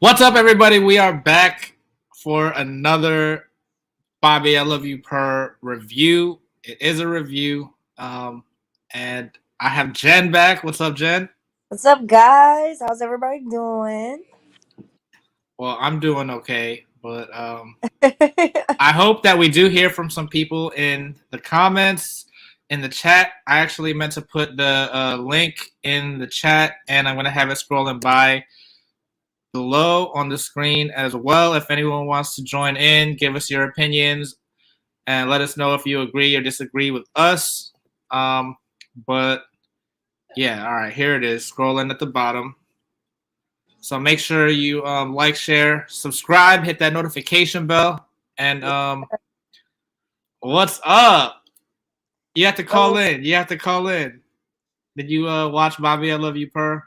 What's up, everybody? We are back for another Bobby I Love You Purr review. It is a review. And I have Jen back. What's up, Jen? What's up, guys? How's everybody doing? Well, I'm doing okay, but I hope that we do hear from some people in the comments, in the chat. I actually meant to put the link in the chat, and I'm going to have it scrolling by below on the screen as well. If anyone wants to join in, give us your opinions and let us know if you agree or disagree with us. But yeah, all right, here it is, scrolling at the bottom. So make sure you like, share, subscribe, hit that notification bell, and what's up? You have to call Oh, in. You have to call in. Did you watch Bobby I Love You Purr?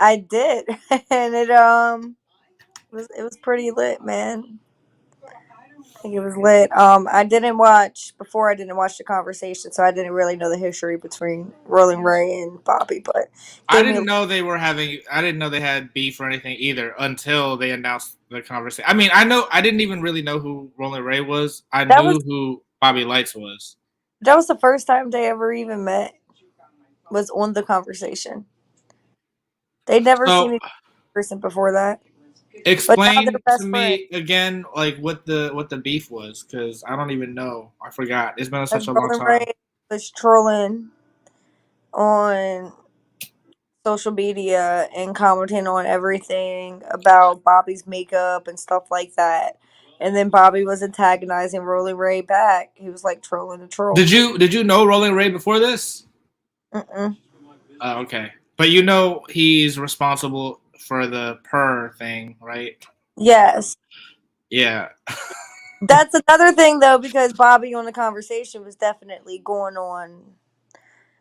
I did, and it was pretty lit, man. I think it was lit. I didn't watch before. I didn't watch the conversation, so I didn't really know the history between Rolling Ray and Bobby. But I gave me didn't know they were having. I didn't know they had beef or anything either until they announced the conversation. I mean, I know I didn't even really know who Rolling Ray was. I that was knew who Bobby Lights was. that was the first time they ever even met. Was on the conversation. They'd never So seen each person before that, but now they're explain to best friends. me again, like what the beef was, because I don't even know. I forgot. It's been As such a long Rolling time. Ray was trolling on social media and commenting on everything about Bobby's makeup and stuff like that. And then Bobby was antagonizing Rolling Ray back. He was like trolling the troll. Did you know Rolling Ray before this? Mm-mm. Okay, but you know he's responsible for the Purr thing, right? Yes. Yeah. That's another thing though, because Bobby on the conversation was definitely going on.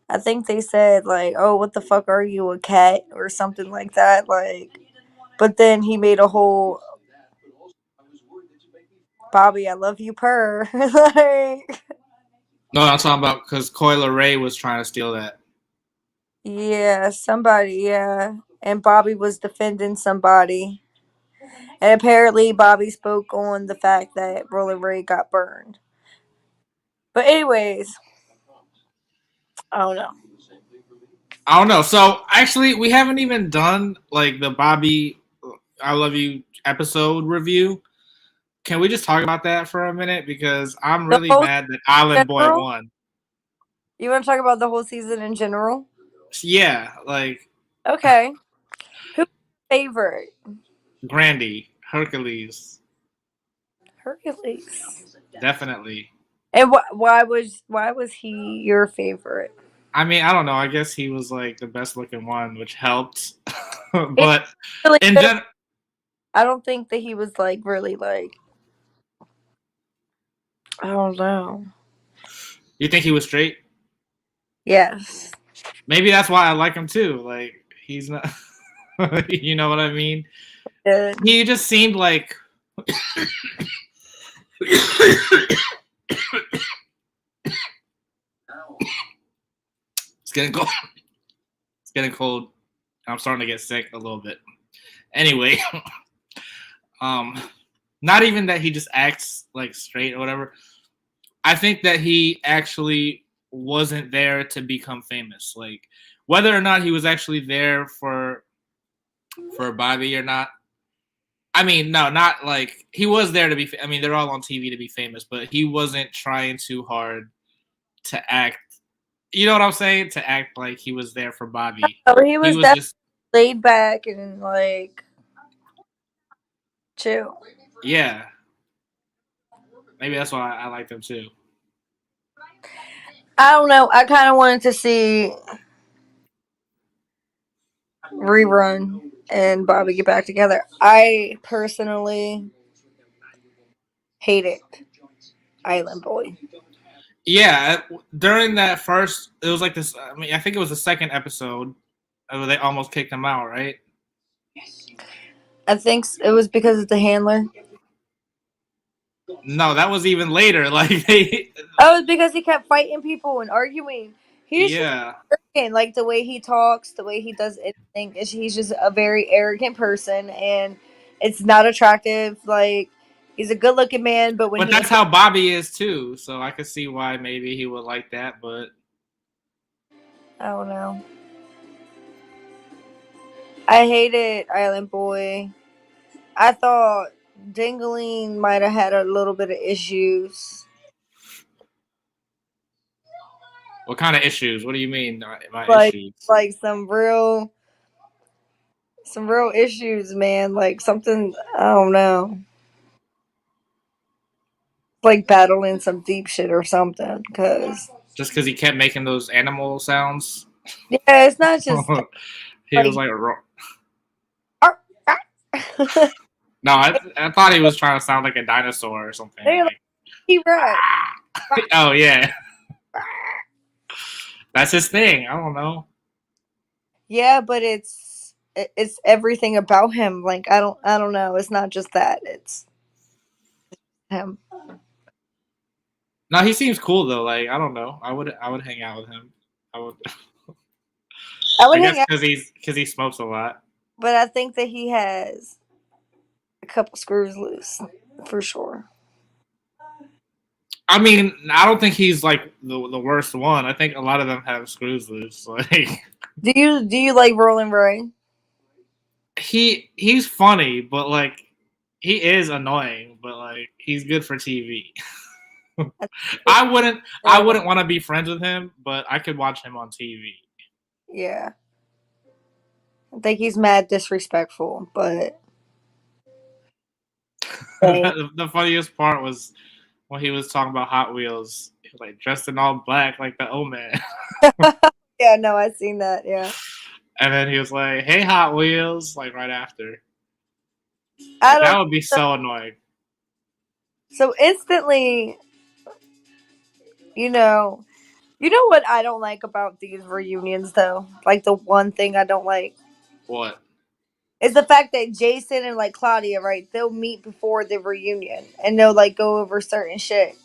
I think they said like, "Oh, what the fuck are you, a cat?" or something like that. Like, but then he made a whole Bobby, I love you, purr. Like, No, I'm talking about because Coyle Ray was trying to steal that. yeah, somebody, yeah. And Bobby was defending somebody. And apparently Bobby spoke on the fact that Roller Ray got burned. But anyways, I don't know. I don't know. So actually, we haven't even done like the Bobby I Love You episode review. Can we just talk about that for a minute? Because I'm The really whole mad that Island Boy general? won. You want to talk about the whole season in general? Yeah, like Okay. Who's your favorite? Grandy, Hercules, Hercules. definitely. And why was he your favorite? I mean, I don't know. I guess he was like the best looking one, which helped. It's But really in good. general, I don't think that he was like really like I don't know. you think he was straight? Yes. Maybe that's why I like him too. Like he's not. You know what I mean? Good. He just seemed like it's getting cold. It's getting cold. I'm starting to get sick a little bit. Anyway, um, not even that he just acts like straight or whatever. I think that he actually wasn't there to become famous. Like whether or not he was actually there for Bobby or not. I mean, no, not like he was there to be. I mean, they're all on TV to be famous, but he wasn't trying too hard to act. You know what I'm saying? To act like he was there for Bobby. So he He was was definitely just laid back and like chill. yeah. Maybe that's why I liked him too. I don't know. I kind of wanted to see rerun and Bobby get back together. I personally hate it. Island Boy. Yeah, during that first, it was like this. I mean, I think it was the second episode where they almost kicked him out, right? I think it was because of the handler. No, that was even later. Like they, Oh, it was because he kept fighting people and arguing. He's just yeah, arrogant, like the way he talks, the way he does anything. He's just a very arrogant person, and It's not attractive. Like he's a good looking man, but when But he that's enters, how Bobby is too. So I could see why maybe he would like that. But I don't know. I hated Island Boy. I thought Dingling might have had a little bit of issues. what kind of issues? What do you mean by Like issues? like some real issues, man. Like something I don't know. Like battling some deep shit or something. Cause Just because he kept making those animal sounds? yeah, it's not just He was like like, "Arr, arr." no, I thought he was trying to sound like a dinosaur or something. They're like Like, he right. oh yeah, that's his thing. I don't know. Yeah, but it's everything about him. Like I don't know. It's not just that. It's him. No, he seems cool though. Like I don't know. I would hang out with him. I would. I I would guess hang out, because he smokes a lot. but I think that he has a couple screws loose for sure. I mean, I don't think he's like the worst one. I think a lot of them have screws loose. Like Do you like Roland Ray? he's funny, but like he is annoying, but like he's good for TV. I think I wouldn't I Roland. wouldn't want to be friends with him, but I could watch him on TV. Yeah, I think he's mad disrespectful, but dang. The funniest part was when he was talking about Hot Wheels, he was like dressed in all black like the Omen. Yeah, no, I seen that. Yeah, And then he was like, "Hey, Hot Wheels!" Like right after. I Like that don't. would be so annoying. So instantly, you know, you know what I don't like about these reunions though. Like the one thing I don't like What? is the fact that Jason and like Claudia, right? They'll meet before the reunion and they'll like go over certain shit.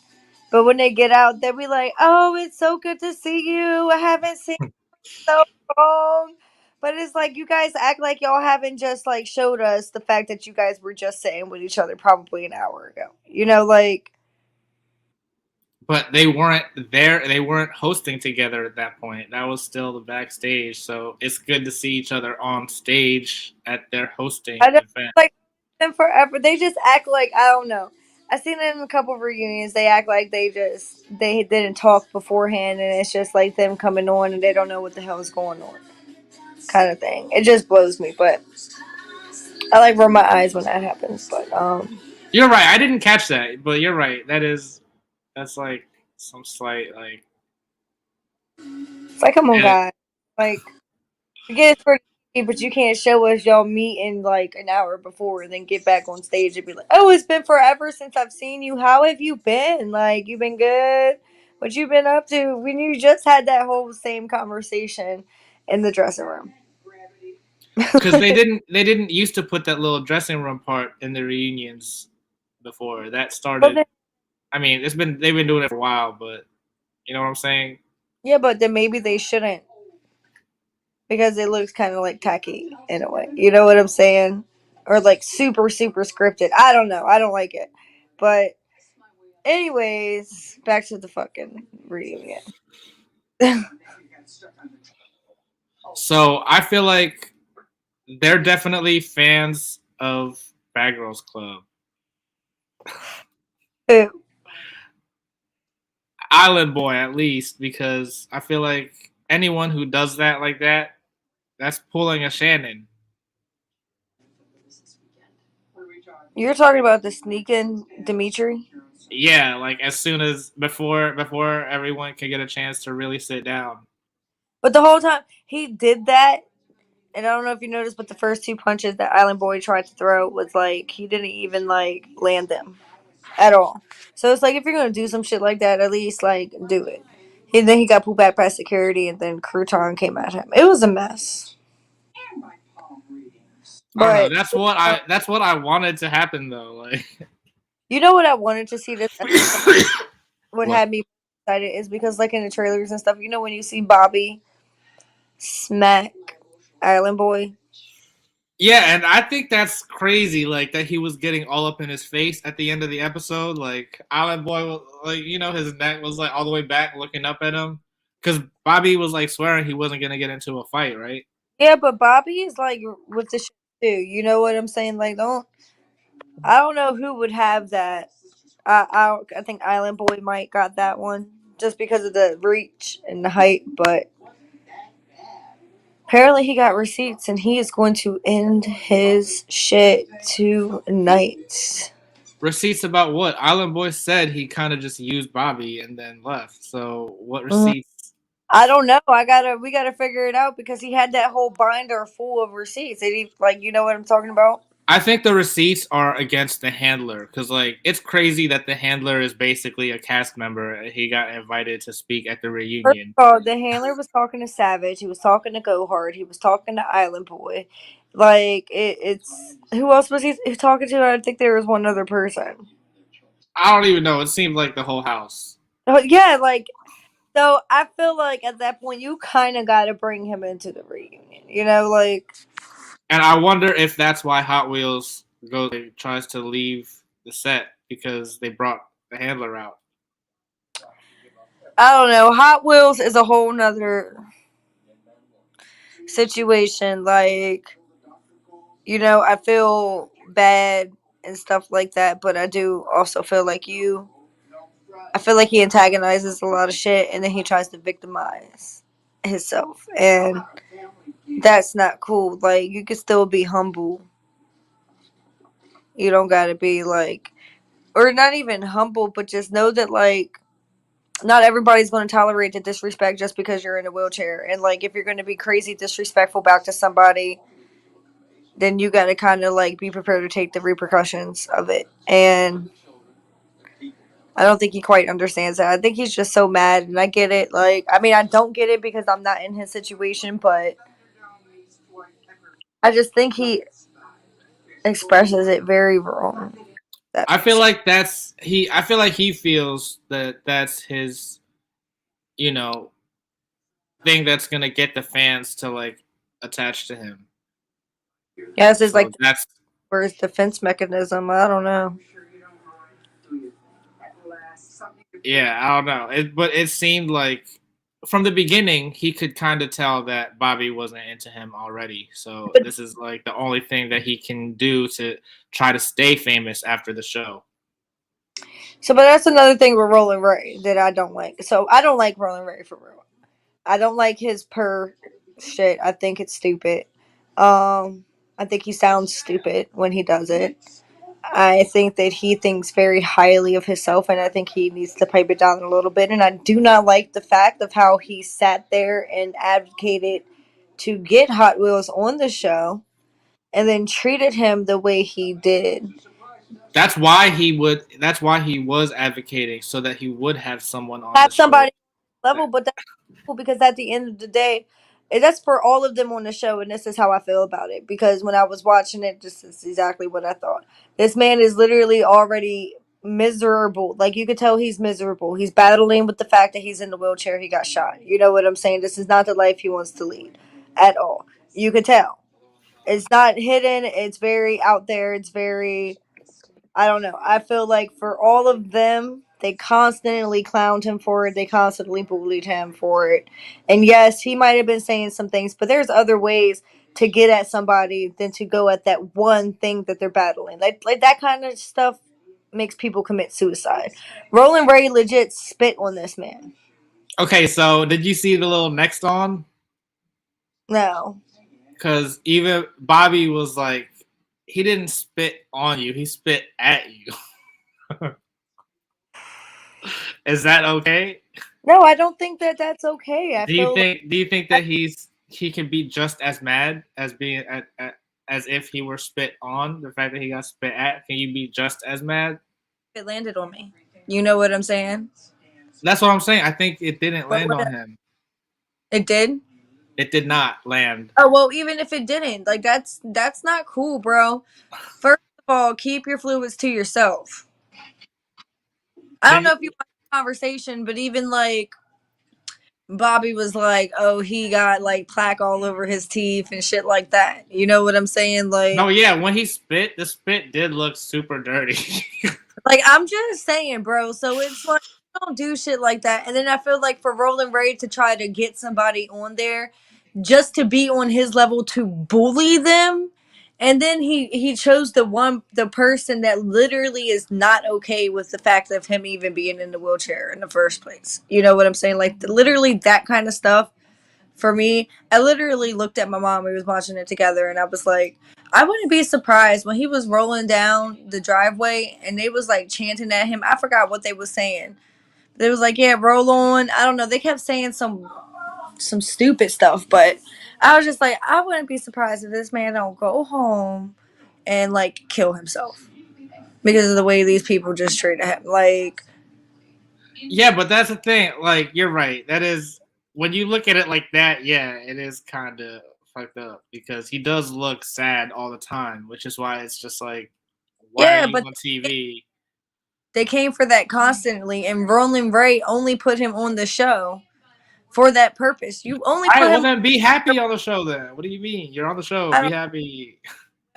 But when they get out, they'll be like, "Oh, it's so good to see you. I haven't seen you in so long." But it's like you guys act like y'all haven't just like showed us the fact that you guys were just sitting with each other probably an hour ago. Like But they weren't there. They weren't hosting together at that point. That was still the backstage. So it's good to see each other on stage at their I hosting don't event. like them forever. They just act like I don't know. I seen it in a couple of reunions. They act like they didn't talk beforehand, and it's just like them coming on, and they don't know what the hell is going on, kind of thing. It just blows me, but I like rub my eyes when that happens. But You're right. I didn't catch that, but you're right. That's like some slight like. it's like, come on, And guys, like we get it's pretty, easy, but you can't show us y'all meeting like an hour before and then get back on stage and be like, "Oh, it's been forever since I've seen you. How have you been? Like, you been good? What you been up to?" When you just had that whole same conversation in the dressing room. because they didn't used to put that little dressing room part in the reunions before that Well, started. then, I mean, they've been doing it for a while, but you know what I'm saying. yeah, but then maybe they shouldn't because it looks kind of like tacky in a way. You know what I'm saying? Or like super super scripted. I don't know. I don't like it. But anyways, back to the fucking reunion. So I feel like they're definitely fans of Bad Girls Club. Island Boy, at least, because I feel like anyone who does that like that, that's pulling a Shannon. You're talking about the sneaking Dimitri? Yeah, like as soon as before everyone can get a chance to really sit down. But the whole time he did that, and I don't know if you noticed, but the first two punches that Island Boy tried to throw was like he didn't even like land them at all. So it's like if you're gonna do some shit like that, at least like do it. And then he got pulled back by security, and then Crouton came at him. It was a mess. I don't know. But That's what I wanted to happen though. Like you know what I wanted to see this episode? What what? had me excited is because like in the trailers and stuff, when you see Bobby smack Island Boy, Yeah, and I think that's crazy. Like that he was getting all up in his face at the end of the episode. Like Island Boy, like his neck was like all the way back, looking up at him, because Bobby was like swearing he wasn't gonna get into a fight, right? Yeah, but Bobby is like with the shit too. You know what I'm saying? Like, I don't know who would have that. I think Island Boy might got that one just because of the reach and the height, but apparently he got receipts and he is going to end his shit tonight. Receipts about what? Island Boy said he kind of just used Bobby and then left. So what Mhm. receipts? I don't know. We gotta figure it out because he had that whole binder full of receipts. And he like you know what I'm talking about? I think the receipts are against the handler because like it's crazy that the handler is basically a cast member. He got invited to speak at the First reunion. of all, the handler was talking to Savage. He was talking to Gohard. He was talking to Island Boy. Like it's who else was he talking to? I think there was one other person. I don't even know. It seemed like the whole house. Oh yeah, like so. I feel like at that point you kind of got to bring him into the reunion. You know, like And I wonder if that's why Hot Wheels tries to leave the set because they brought the handler out. I don't know. Hot Wheels is a whole nother situation. Like I feel bad and stuff like that, but I do also feel like you. I feel like he antagonizes a lot of shit, and then he tries to victimize himself, and that's not cool. Like you can still be humble. You don't gotta be like, or not even humble, but just know that like not everybody's going to tolerate the disrespect just because you're in a wheelchair. And like if you're going to be crazy disrespectful back to somebody, then you got to kind of like be prepared to take the repercussions of it. And I don't think he quite understands that. I think he's just so mad, and I get it. Like, I mean, I don't get it because I'm not in his situation, but I just think he expresses it very wrong. That I makes feel sense. like that's he. I feel like he feels that that's his, you know, thing that's gonna get the fans to like attach to him. Yeah, this is So like that's for his defense mechanism. I don't know. yeah. I don't know. But it seemed like from the beginning he could kind of tell that Bobby wasn't into him already. So But this is like the only thing that he can do to try to stay famous after the show. but that's another thing with Roland Ray that I don't like. So I don't like Roland Ray for real. I don't like his Purr shit. I think it's stupid. I think he sounds stupid when he does it. I think that he thinks very highly of himself, and I think he needs to pipe it down a little bit. And I do not like the fact of how he sat there and advocated to get Hot Wheels on the show, and then treated him the way he did. That's why he would. That's why he was advocating so that he would have someone on the Have show. somebody level, but that's cool because at the end of the day, that's for all of them on the show, and this is how I feel about it. Because when I was watching it, this is exactly what I thought. This man is literally already miserable. Like you could tell he's miserable. He's battling with the fact that he's in the wheelchair. He got shot. You know what I'm saying? This is not the life he wants to lead at all. You could tell. It's not hidden. It's very out there. It's very I don't know. I feel like for all of them, they constantly clowned him for it. They constantly bullied him for it. And yes, he might have been saying some things, but there's other ways to get at somebody than to go at that one thing that they're battling. Like that kind of stuff makes people commit suicide. Roland Ray legit spit on this man. Okay, so did you see the little next on? No. Because even Bobby was like, he didn't spit on you, he spit at you. Is that okay? No, I don't think that that's okay. I Do you feel like think? Do you think that he can be just as mad as being as if he were spit on? The fact that he got spit at, can you be just as mad? it landed on me. You know what I'm saying? That's what I'm saying. I think it didn't But land what on him. it did? It did not land. Oh well, even if it didn't, like that's not cool, bro. First of all, keep your fluids to yourself. I don't Did know if you you, want a conversation, but even like Bobby was like, "Oh, he got like plaque all over his teeth and shit like that." You know what I'm saying? No, yeah, when he spit, the spit did look super dirty. I'm just saying, bro. So it's like don't do shit like that. And then I feel like for Roland Ray to try to get somebody on there just to be on his level to bully them. And then he chose the person that literally is not okay with the fact of him even being in the wheelchair in the first place. You know what I'm saying? Like literally that kind of stuff for me. I literally looked at my mom. We was watching it together, and I was like, I wouldn't be surprised when he was rolling down the driveway and they was like chanting at him. I forgot what they was saying. They was like, "Yeah, roll on." I don't know. They kept saying some stupid stuff, but I was just like, I wouldn't be surprised if this man don't go home and like kill himself because of the way these people just treated him. Like, Yeah, but that's the thing. Like, you're right. That is when you look at it like that. Yeah, it is kind of fucked up because he does look sad all the time, which is why it's just like, why are yeah, you but on TV? they came for that constantly, and Roland Ray only put him on the show for that purpose. You only All right, put well him. then be happy on the show. Then what do you mean? You're on the show. I Be don't happy.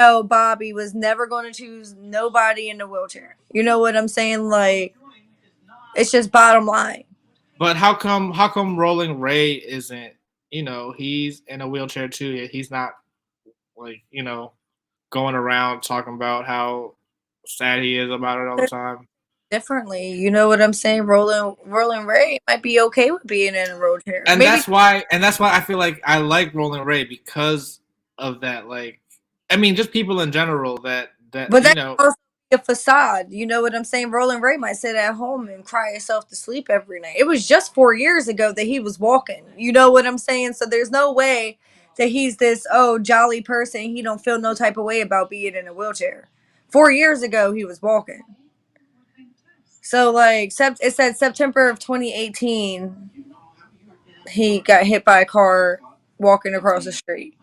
know. Bobby was never going to choose nobody in a wheelchair. You know what I'm saying? Like, it's just bottom line. But how come? How come Rolling Ray isn't? You know, he's in a wheelchair too. Yet he's not like going around talking about how sad he is about it all the time. Differently. You know what I'm saying? Roland Ray might be okay with being in a wheelchair. And Maybe, that's why I feel like I like Rolling Ray because of that. Like, I mean, just people in general that but that could also be a facade. You know what I'm saying? Roland Ray might sit at home and cry himself to sleep every night. It was just 4 years ago that he was walking. You know what I'm saying? So there's no way that he's this jolly person. He don't feel no type of way about being in a wheelchair. 4 years ago he was walking. So like, it said September of 2018 he got hit by a car walking across the street.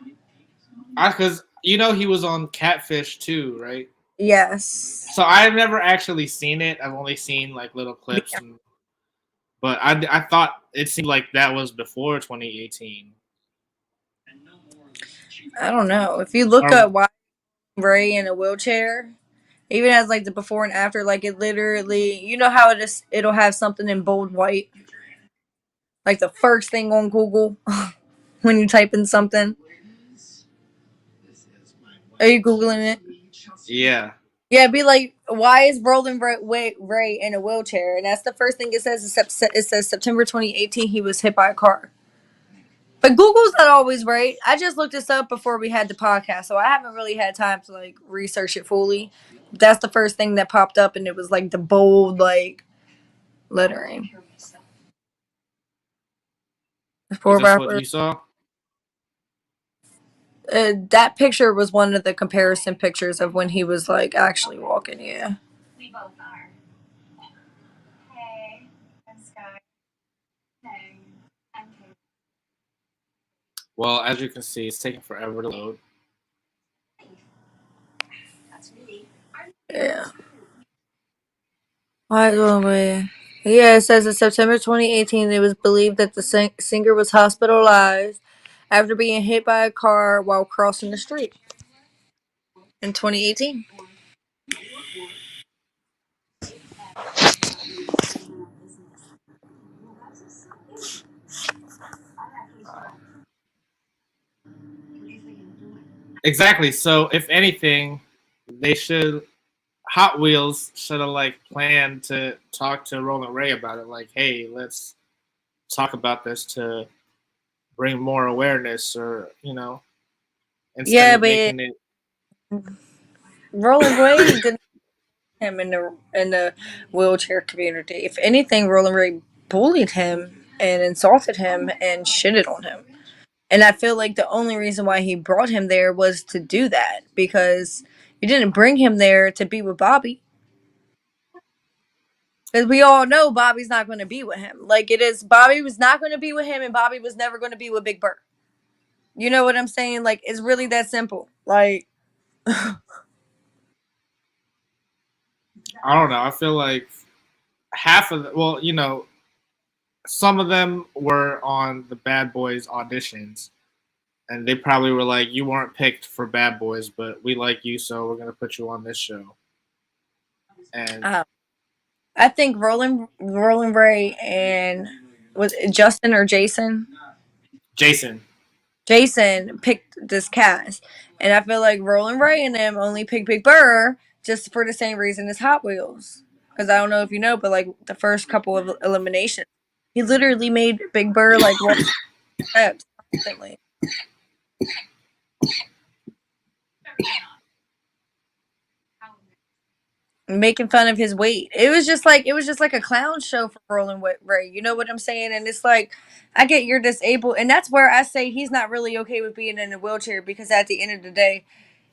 because he was on Catfish too, right? Yes. So I've never actually seen it. I've only seen like little clips, but I thought it seemed like that was before 2018. I don't know. If you look Or up why Ray in a wheelchair, even as like the before and after, like it literally, you know how it'll have something in bold white, like the first thing on Google when you type in something. Are you googling it? yeah, Yeah, be like, why is Ray in a wheelchair? And that's the first thing it says. It says September 2018 he was hit by a car. But Google's not always right. I just looked this up before we had the podcast, so I haven't really had time to like research it fully. That's the first thing that popped up, and it was like the bold like lettering. The is poor this what rapper. you saw? That picture was one of the comparison pictures of when he was like actually walking. Yeah. Well, as you can see, it's taking forever to load. Yeah. Why away? Yeah, it says in September 2018, it was believed that the singer was hospitalized after being hit by a car while crossing the street in 2018. Exactly. So, if anything, they should Hot Wheels should have like planned to talk to Roland Ray about it. Like, hey, let's talk about this to bring more awareness, or instead Yeah, of but making it. Roland Ray didn't put him in the wheelchair community. If anything, Roland Ray bullied him and insulted him and shitted on him. And I feel like the only reason why he brought him there was to do that because you didn't bring him there to be with Bobby. Because we all know Bobby's not going to be with him. Like it is, Bobby was not going to be with him, and Bobby was never going to be with Big Bird. You know what I'm saying? Like it's really that simple. Like I don't know. I feel like half of the, well, some of them were on the Bad Boys auditions, and they probably were like, "You weren't picked for Bad Boys, but we like you, so we're gonna put you on this show." And Uh, I think Roland Ray and was it Justin or Jason? Jason, Jason picked this cast, and I feel like Roland Ray and them only picked Big Burr just for the same reason as Hot Wheels. Because I don't know if you know, but like the first couple of eliminations, he literally made Big Burr like walk steps constantly, making fun of his weight. It was just like a clown show for Roland Ray. You know what I'm saying? And it's like, I get you're disabled, and that's where I say he's not really okay with being in a wheelchair because at the end of the day,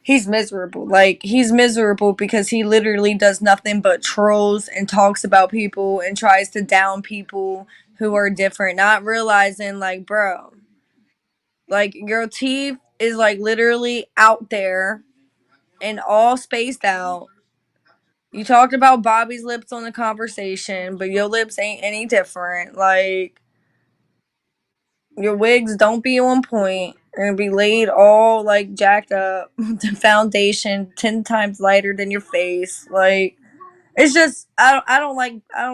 he's miserable. Like he's miserable because he literally does nothing but trolls and talks about people and tries to down people who are different, not realizing like, bro, like your teeth is like literally out there and all spaced out. You talked about Bobby's lips on the conversation, but your lips ain't any different. Like your wigs don't be on point and be laid all like jacked up. The foundation 10 times lighter than your face. Like it's just I don't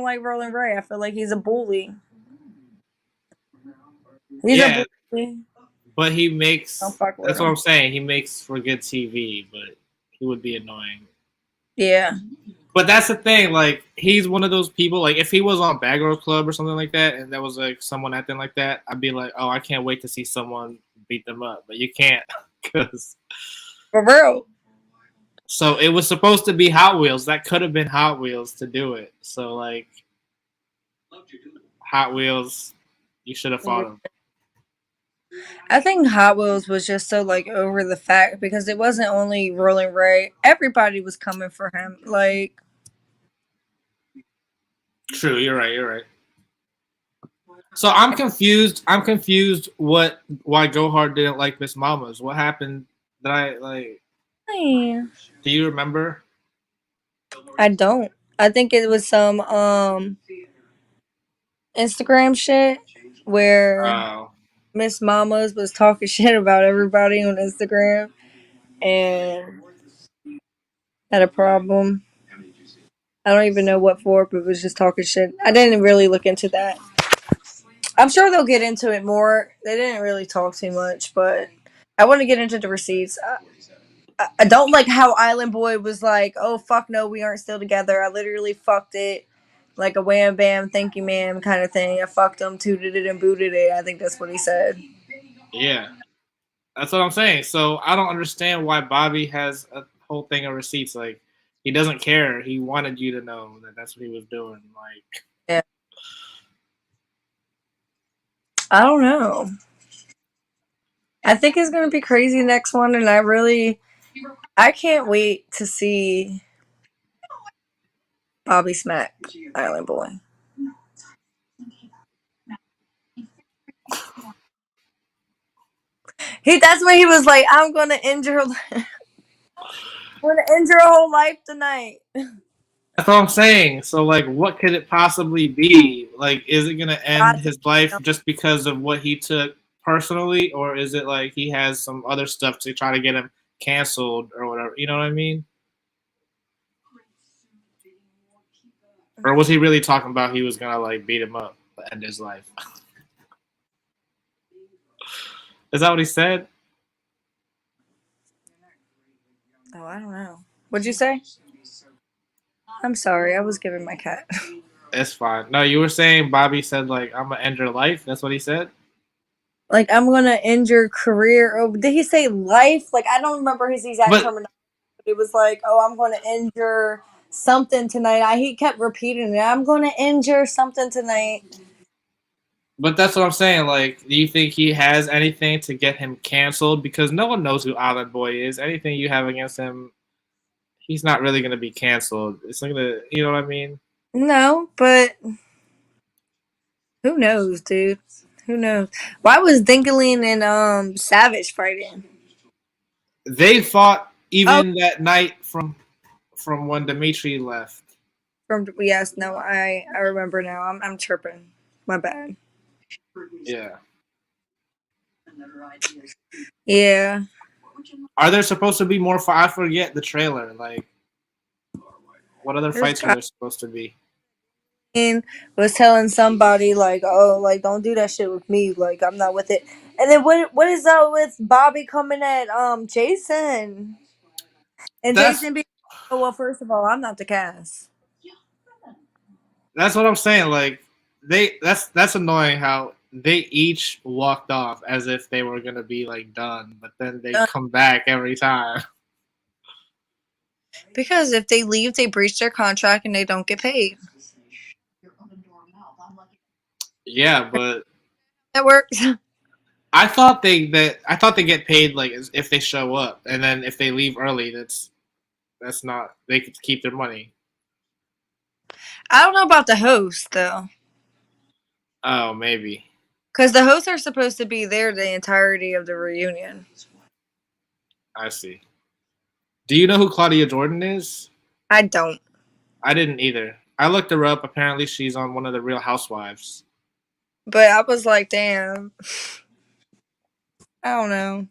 like Roland Ray. I feel like he's a bully. He's a yeah, bully. but he Don't makes. fuck with That's what I'm him. saying. He makes for good TV, but he would be annoying. Yeah. But that's the thing. Like he's one of those people. Like if he was on Bad Girls Club or something like that, and there was like someone acting like that, I'd be like, oh, I can't wait to see someone beat them up. But you can't because For real. so it was supposed to be Hot Wheels. That could have been Hot Wheels to do it. So like Hot Wheels, you should have fought him. I think Hot Wheels was just so like over the fact because it wasn't only Roland Ray. Everybody was coming for him. Like True, you're right. You're right. So I'm confused. I'm confused. Why Gohard didn't like Miss Mamas? What happened? That I like? I Do you remember? I don't. I think it was some Instagram shit where Oh, Miss Mamas was talking shit about everybody on Instagram and had a problem. I don't even know what for, but was just talking shit. I didn't really look into that. I'm sure they'll get into it more. They didn't really talk too much, but I want to get into the receipts. I don't like how Island Boy was like, "Oh fuck no, we aren't still together." I literally fucked it, like a wham bam, thank you ma'am kind of thing. I fucked him, tooted it and booted it. I think that's what he said. yeah. That's what I'm saying. So I don't understand why Bobby has a whole thing of receipts. Like he doesn't care. He wanted you to know that that's what he was doing. Like Yeah, I don't know. I think it's gonna be crazy next one, and I can't wait to see Bobby smack Island Boy. That's when he was like, "I'm gonna I'm gonna end your whole life tonight." that's what I'm saying. So like, what could it possibly be? Like, is it gonna end Got to his life just because of what he took personally, or is it like he has some other stuff to try to get him canceled or whatever? You know what I mean? Or was he really talking about he was gonna like beat him up to end his life? Is that what he said? Oh, I don't know. What'd you say? I'm sorry, I was giving my cat. It's fine. No, you were saying Bobby said like I'm gonna end your life. That's what he said. Like, I'm gonna end your career. Oh, did he say life? Like, I don't remember his exact But terminology. It was like, oh, I'm gonna end your something tonight. He kept repeating it. I'm gonna end your something tonight. but that's what I'm saying. Like, do you think he has anything to get him canceled? Because no one knows who Island Boy is. Anything you have against him, he's not really gonna be canceled. It's not gonna, you know what I mean? No, but who knows, dude? Who knows? Why was Dingaling and Savage fighting? They fought Oh, even that night from when Dimitri left. from yes, no, I remember now. I'm tripping. My bad. Yeah. Yeah. Are there supposed to be more? I forget the trailer. Like, what other There's fights are guy there supposed to be? was telling somebody like, oh, like don't do that shit with me. Like I'm not with it. And then what is up with Bobby coming at Jason and That's Jason being, oh well, first of all, I'm not the cast. that's what I'm saying. Like, that's annoying how they each walked off as if they were gonna be like done, but then they Uh, come back every time. because if they leave, they breach their contract and they don't get paid. Yeah, but That works. I thought they get paid like if they show up, and then if they leave early, that's not they could keep their money. I don't know about the host though, Oh, maybe. because the hosts are supposed to be there the entirety of the reunion. I see. Do you know who Claudia Jordan is? I don't, I didn't either. I looked her up. Apparently, she's on one of the Real Housewives. but I was like, damn, I don't know.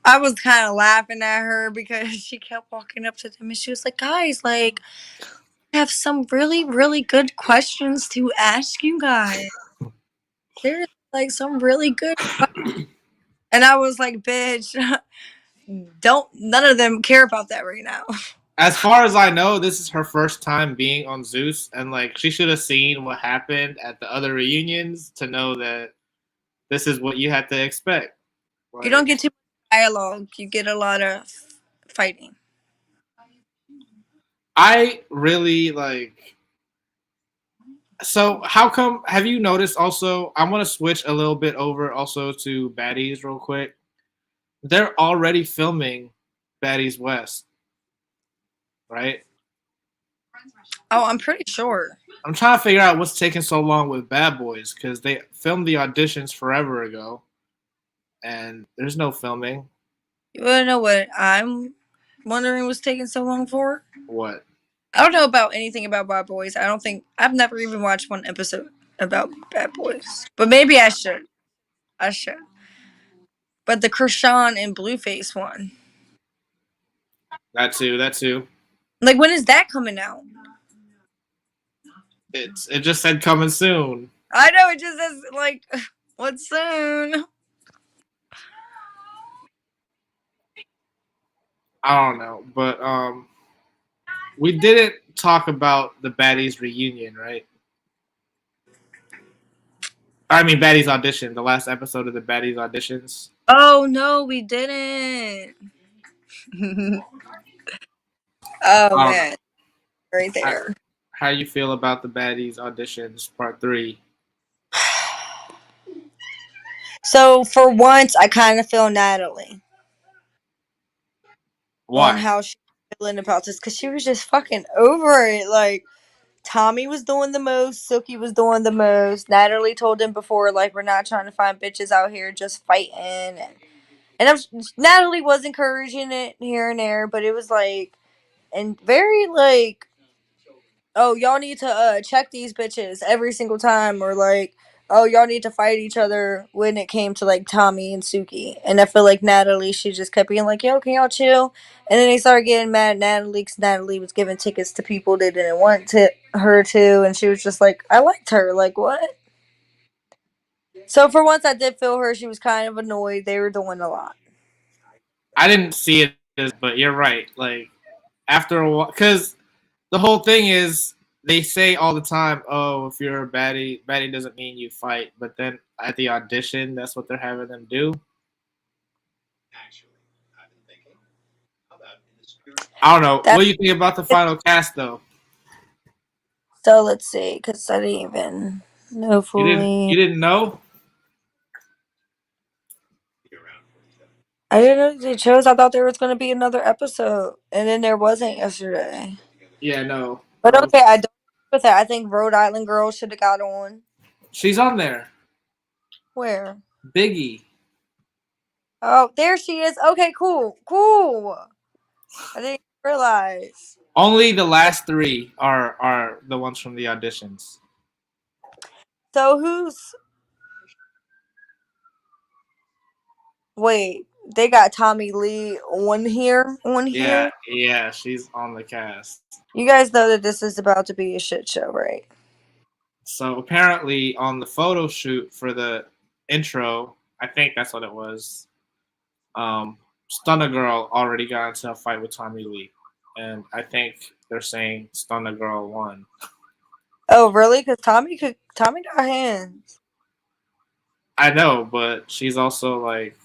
I was kind of laughing at her because she kept walking up to them and she was like, guys, like, I have some really, really good questions to ask you guys. There's like some really good questions. And I was like, bitch, don't, none of them care about that right now. As far as I know, this is her first time being on Zeus, and like she should have seen what happened at the other reunions to know that this is what you had to expect. You don't Like, get too much dialogue, you get a lot of fighting. I really like. So, how come? Have you noticed? Also, I want to switch a little bit over also to Baddies real quick. They're already filming Baddies West, right? Oh, I'm pretty sure. I'm trying to figure out what's taking so long with Bad Boys because they filmed the auditions forever ago, and there's no filming. You wanna know what I'm wondering was taking so long for? What? I don't know about anything about Bad Boys. I don't think I've never even watched one episode about Bad Boys. But maybe I should. I should. But the Krishan and Blueface one. That too. That too. Like when is that coming out? It just said coming soon. I know it just says like what soon? I don't know, but we didn't talk about the Baddies reunion, right? I mean, Baddies audition. The last episode of the Baddies auditions. Oh no, we didn't. Oh I don't know. man, right How, there. how you feel about the Baddies auditions part 3? So for once, I kind of feel Natalie on Why? how she's feeling about this because she was just fucking over it. Like Tommy was doing the most, Silky was doing the most. Natalie told him before, like, we're not trying to find bitches out here just fighting. Natalie was encouraging it here and there, but it was like, and very like, oh, y'all need to check these bitches every single time, or like, oh, y'all need to fight each other when it came to like Tommy and Suki. And I feel like Natalie, she just kept being like, yo, can y'all chill? And then they started getting mad at Natalie because Natalie was giving tickets to people they didn't want to her to, and she was just like, I liked her, like what? So for once, I did feel her. She was kind of annoyed. They were doing a lot. I didn't see it as, but you're right. Like after a while, because the whole thing is they say all the time, "Oh, if you're a baddie, baddie doesn't mean you fight." But then at the audition, that's what they're having them do. I don't know. That What do you think about the final cast, though? so let's see, because I didn't even know You fully. didn't know? I didn't know they chose. I thought there was going to be another episode, and then there wasn't yesterday. Yeah, no. But okay, I don't agree with that. I think Rhode Island Girl should have got on. She's on there. Where? Biggie. Oh, there she is. Okay, cool, cool. I didn't realize. Only the last 3 are the ones from the auditions. So who's wait? They got Tommy Lee on here. On Yeah, here. yeah, she's on the cast. You guys know that this is about to be a shit show, right? So apparently, on the photo shoot for the intro, I think that's what it was. Stunner Girl already got into a fight with Tommy Lee, and I think they're saying Stunner Girl won. Oh, really? Because Tommy got hands. I know, but she's also like,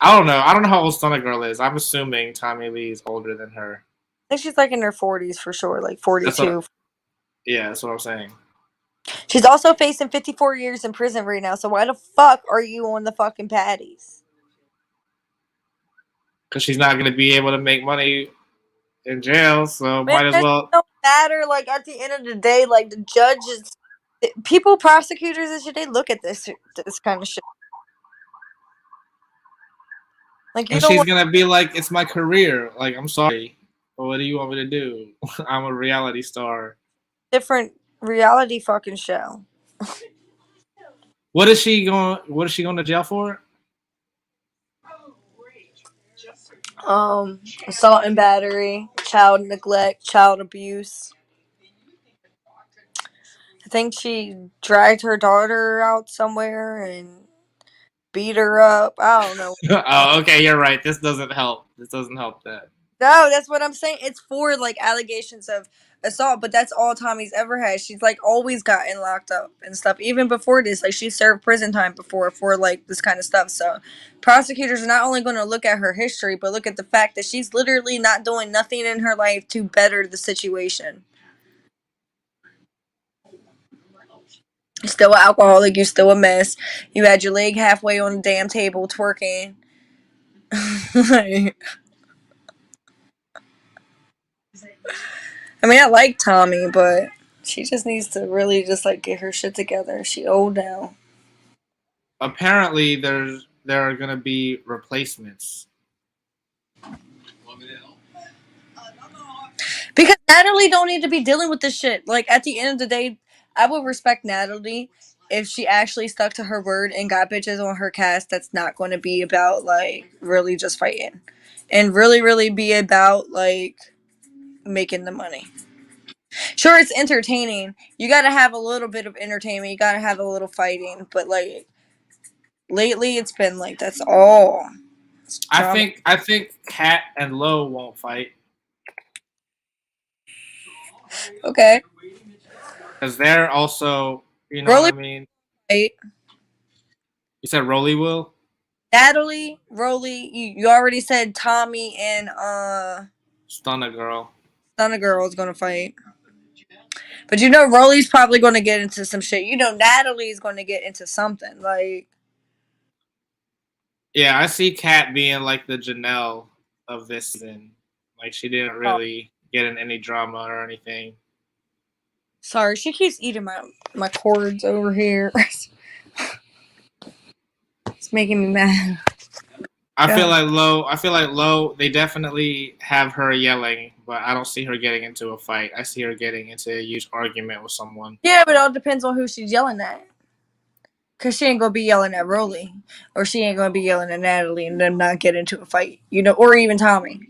I don't know. I don't know how old Stunner Girl is. I'm assuming Tommy Lee is older than her. I think she's like in her 40s for sure, like That's what. 42. Yeah, that's what I'm saying. She's also facing 54 years in prison right now. So why the fuck are you on the fucking patties? Because she's not gonna be able to make money in jail, so Man, might as it well. don't matter. Like at the end of the day, like the judges, people, prosecutors, and shit, they look at this kind of shit. Like you And don't she's want gonna be like, "It's my career. Like, I'm sorry, but what do you want me to do? I'm a reality star." a different reality fucking show. What is she going? What is she going to jail for? Assault and battery, child neglect, child abuse. I think she dragged her daughter out somewhere and beat her up. I don't know. Oh, okay, you're right. This doesn't help. This doesn't help that. No, that's what I'm saying. It's for like allegations of assault, but that's all Tommy's ever had. She's like always gotten locked up and stuff. Even before this, like she served prison time before for like this kind of stuff. So prosecutors are not only going to look at her history, but look at the fact that she's literally not doing nothing in her life to better the situation. You're still an alcoholic. You're still a mess. You had your leg halfway on the damn table twerking. I mean, I like Tommy, but she just needs to really just like get her shit together. She old now. Apparently, there are gonna be replacements. Because Natalie don't need to be dealing with this shit. Like at the end of the day, I would respect Natalie if she actually stuck to her word and got bitches on her cast that's not going to be about like really just fighting and really be about like making the money. Sure, it's entertaining. You got to have a little bit of entertainment. You got to have a little fighting, but like lately it's been like that's all. It's I drama. think I think Kat and Lo won't fight Okay. because they're also, you know what I Rolly mean. fight. You said Rolly will. Natalie, Rolly, you already said Tommy and Stun a girl. Stunna Girl is gonna fight. But you know Rolly's probably gonna get into some shit. You know Natalie's gonna get into something. Like Yeah, I see Kat being like the Janelle of this season. Like she didn't oh, really get in any drama or anything. sorry, she keeps eating my cords over here. It's making me mad. God. I feel like Lo. They definitely have her yelling, but I don't see her getting into a fight. I see her getting into a huge argument with someone. Yeah, but it all depends on who she's yelling at. Cause she ain't gonna be yelling at Rolly, or she ain't gonna be yelling at Natalie, and them not get into a fight, you know, or even Tommy.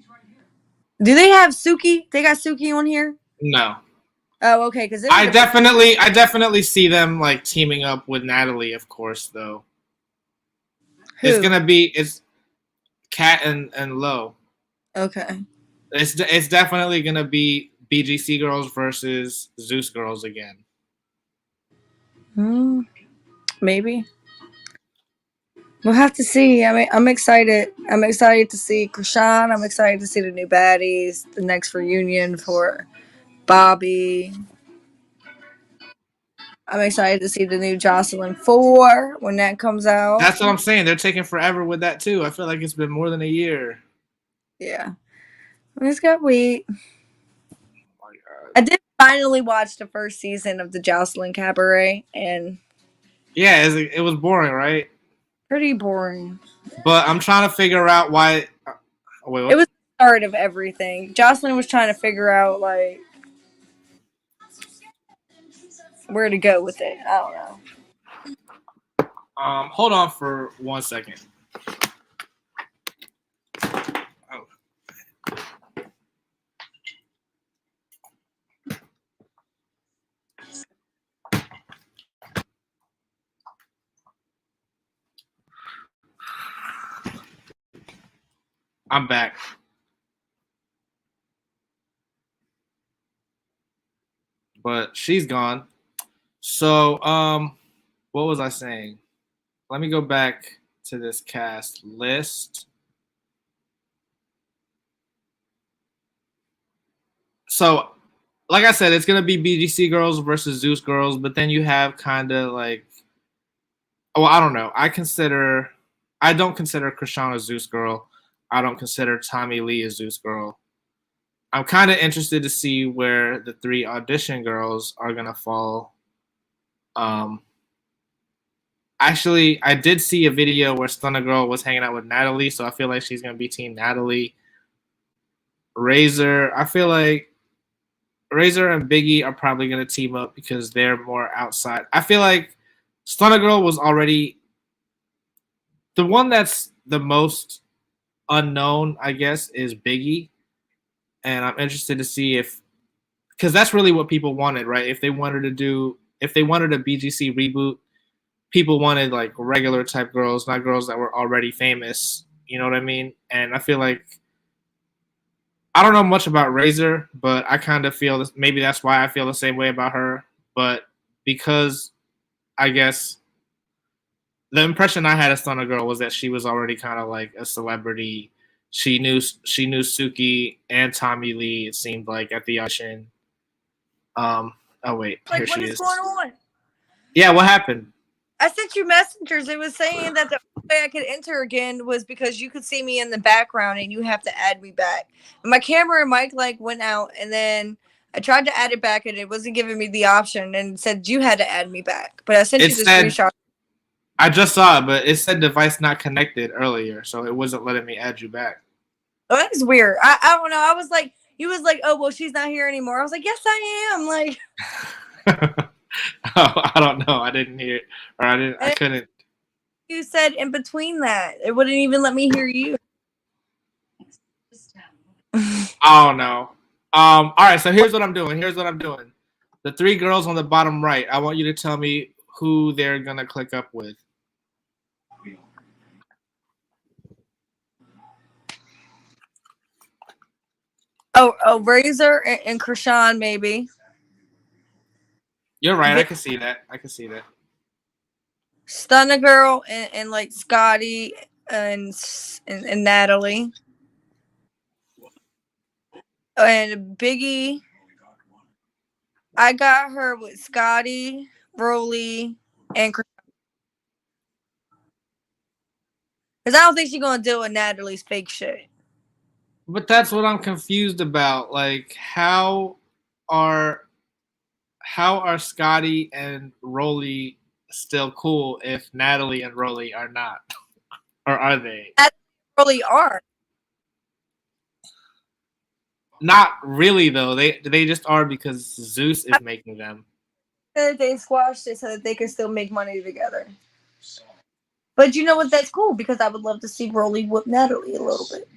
Do they have Suki? They got Suki on here. No, Oh, okay. Because it would have been I definitely see them like teaming up with Natalie. Of course, though who? it's Kat and Lo. Okay. It's definitely gonna be BGC girls versus Zeus girls again. Hmm. Maybe we'll have to see. I mean, I'm excited. I'm excited to see Krishan. I'm excited to see the new baddies. The next reunion for Bobby. I'm excited to see the new Jocelyn 4 when that comes out. That's what I'm saying. They're taking forever with that too. I feel like it's been more than a year. Yeah. We just got wait. Oh my God. I did finally watch the first season of the Jocelyn Cabaret, and Yeah, it was boring, right? pretty boring. But I'm trying to figure out why. Wait, It what? was the start of everything. Jocelyn was trying to figure out like where to go with it. I don't know. Hold on for 1 second. Oh. I'm back. But she's gone. So, what was I saying? Let me go back to this cast list. So, like I said, it's gonna be BGC girls versus Zeus girls, but then you have kind of like, well, I don't know. I don't consider Krishana a Zeus girl. I don't consider Tommy Lee a Zeus girl. I'm kind of interested to see where the three audition girls are gonna fall. Actually, I did see a video where Stunner Girl was hanging out with Natalie, so I feel like she's gonna be Team Natalie. Razor, I feel like Razor and Biggie are probably gonna team up because they're more outside. I feel like Stunner Girl was already the one that's the most unknown, I guess, is Biggie, and I'm interested to see if because that's really what people wanted, right? If they wanted a BGC reboot, people wanted like regular type girls, not girls that were already famous. You know what I mean? And I feel like I don't know much about Razor, but I kind of feel this, maybe that's why I feel the same way about her. But because I guess the impression I had of Stunner Girl was that she was already kind of like a celebrity. She knew Suki and Tommy Lee. It seemed like at the audition. Oh wait, Like, here what she is is. going on? Yeah, what happened? I sent you messengers. It was saying that the only way I could enter again was because you could see me in the background and you have to add me back. And my camera and mic like went out, and then I tried to add it back and it wasn't giving me the option and said you had to add me back. But I sent It you the said screenshot. I just saw it, but it said device not connected earlier, so it wasn't letting me add you back. Oh, that's weird. I don't know. I was like, you was like, oh well, she's not here anymore. I was like, yes, I am. Like, Oh, I don't know. I didn't hear it, or I didn't. I couldn't. you said in between that, it wouldn't even let me hear you. I don't know. All right. So here's what I'm doing. The three girls on the bottom right. I want you to tell me who they're gonna click up with. Oh, Razor and Krishan maybe. You're right. I can see that. Stunner Girl and like Scotty and Natalie and Biggie. I got her with Scotty, Broly, and because I don't think she's gonna deal with Natalie's fake shit. But that's what I'm confused about. Like, are how are Scotty and Rolly still cool if Natalie and Rolly are not, or are they? That really are. Not really though. They just are because Zeus is making them. They squashed it so that they can still make money together. But you know what? That's cool because I would love to see Broly whip Natalie a little bit.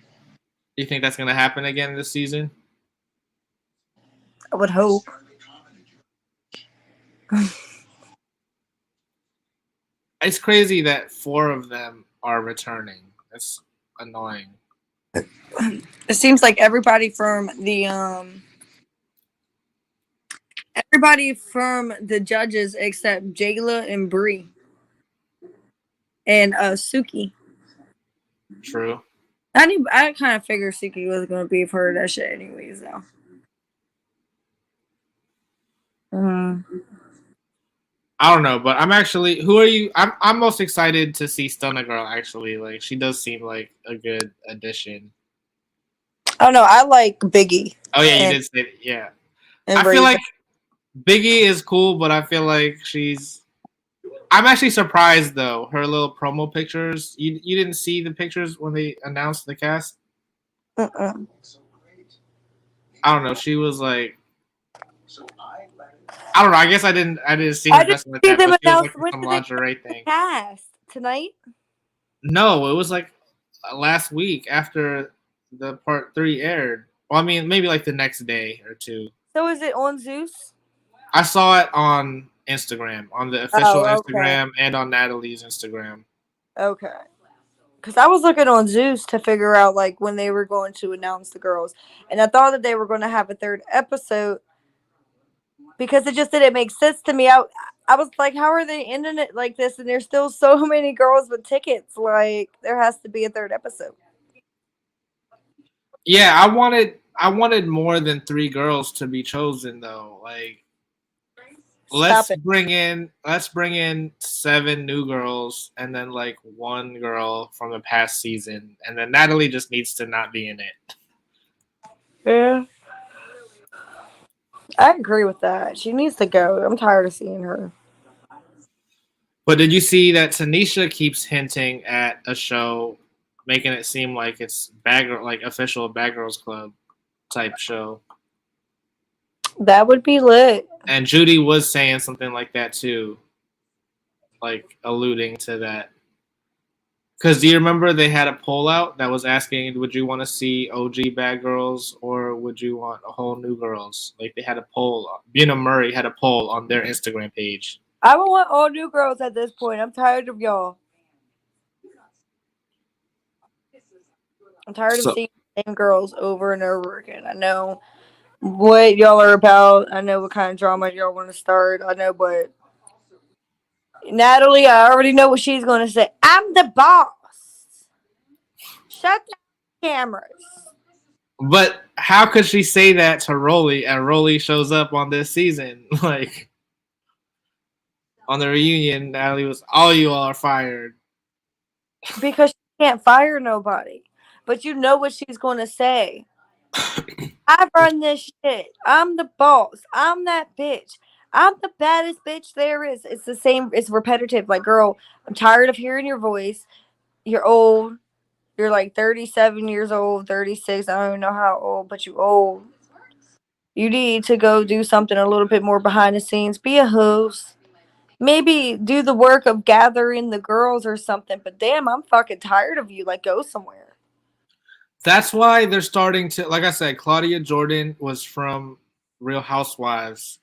You think that's gonna happen again this season? I would hope. It's crazy that 4 of them are returning. It's annoying. It seems like everybody from the judges except Jayla and Bree and Suki. True. I kind of figured Suki was gonna be a part of that shit anyways though. I don't know, but I'm actually. Who are you? I'm most excited to see Stunner Girl. Actually, like she does seem like a good addition. Oh no, I like Biggie. Oh yeah, you did say yeah. And I feel like Biggie is cool, but I feel like she's. I'm actually surprised though. Her little promo pictures. You didn't see the pictures when they announced the cast. I don't know. She was like. I don't know. I guess I didn't see her I didn't dressing like see that, them but she was announce like in when some did they lingerie the thing. cast tonight. No, it was like last week after the part 3 aired. Well, I mean, maybe like the next day or two. So is it on Zeus? I saw it on Instagram, on the official Oh, okay, Instagram, and on Natalie's Instagram. okay. Because I was looking on Zeus to figure out like when they were going to announce the girls, and I thought that they were going to have a third episode because it just didn't make sense to me. I was like, how are they ending it like this? And there's still so many girls with tickets. Like there has to be a third episode. Yeah, I wanted more than 3 girls to be chosen though. Like Stop it. let's bring in 7 new girls and then like 1 girl from the past season, and then Natalie just needs to not be in it. Yeah, I agree with that. She needs to go. I'm tired of seeing her. But did you see that Tanisha keeps hinting at a show, making it seem like it's bad girl, like official Bad Girls Club type show? That would be lit. And Judy was saying something like that too, like alluding to that. Because do you remember they had a poll out that was asking, would you want to see OG Bad Girls or would you want a whole new girls? Like they had a poll. Bina Murray had a poll on their Instagram page. I would want all new girls at this point. I'm tired of y'all. I'm tired of So, seeing the same girls over and over again. I know what y'all are about. I know what kind of drama y'all want to start. I know, but Natalie, I already know what she's going to say. I'm the boss. Shut the cameras. but how could she say that to Rolly and Rolly shows up on this season? Like on the reunion, Natalie was, all you all are fired. Because she can't fire nobody. But you know what she's going to say. I run this shit. I'm the boss. I'm that bitch. I'm the baddest bitch there is. It's the same. It's repetitive. Like, girl, I'm tired of hearing your voice. You're old. You're like 37 years old, 36. I don't even know how old, but you old. You need to go do something a little bit more behind the scenes. Be a host. Maybe do the work of gathering the girls or something. But damn, I'm fucking tired of you. Like, go somewhere. That's why they're starting to, like I said, Claudia Jordan was from Real Housewives,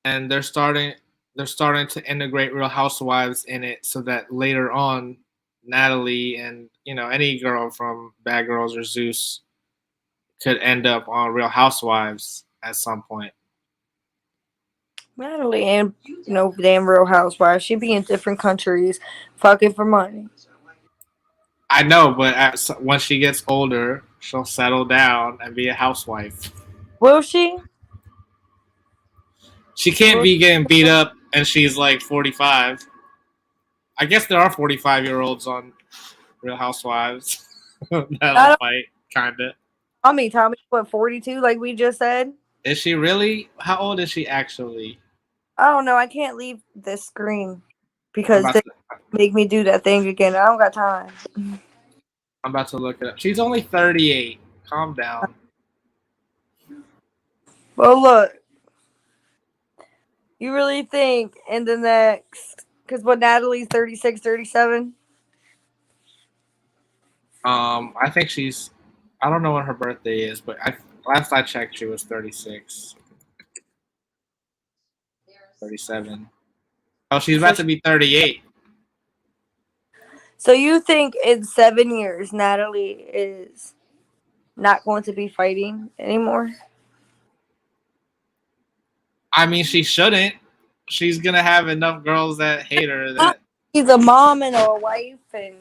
and they're starting to integrate Real Housewives in it so that later on, Natalie and any girl from Bad Girls or Zeus could end up on Real Housewives at some point. Natalie and damn Real Housewives. She be in different countries, fucking for money. I know, but once she gets older, she'll settle down and be a housewife. Will she? She can't Will be getting beat she? up and she's like 45. I guess there are 45-year-olds on Real Housewives I that'll don't. fight, kinda. Tommy, what 42? Like we just said. Is she really? How old is she actually? I don't know. I can't leave this screen I'm because about they to. make me do that thing again. I don't got time. I'm about to look it up. She's only 38. Calm down. Well, look. You really think in the next? Because what Natalie's 36, 37. I think she's. I don't know when her birthday is, but last I checked, she was 36, 37. Oh, she's So, about to be 38. so you think in 7 years Natalie is not going to be fighting anymore? I mean, she shouldn't. She's gonna have enough girls that hate her that. She's a mom and a wife, and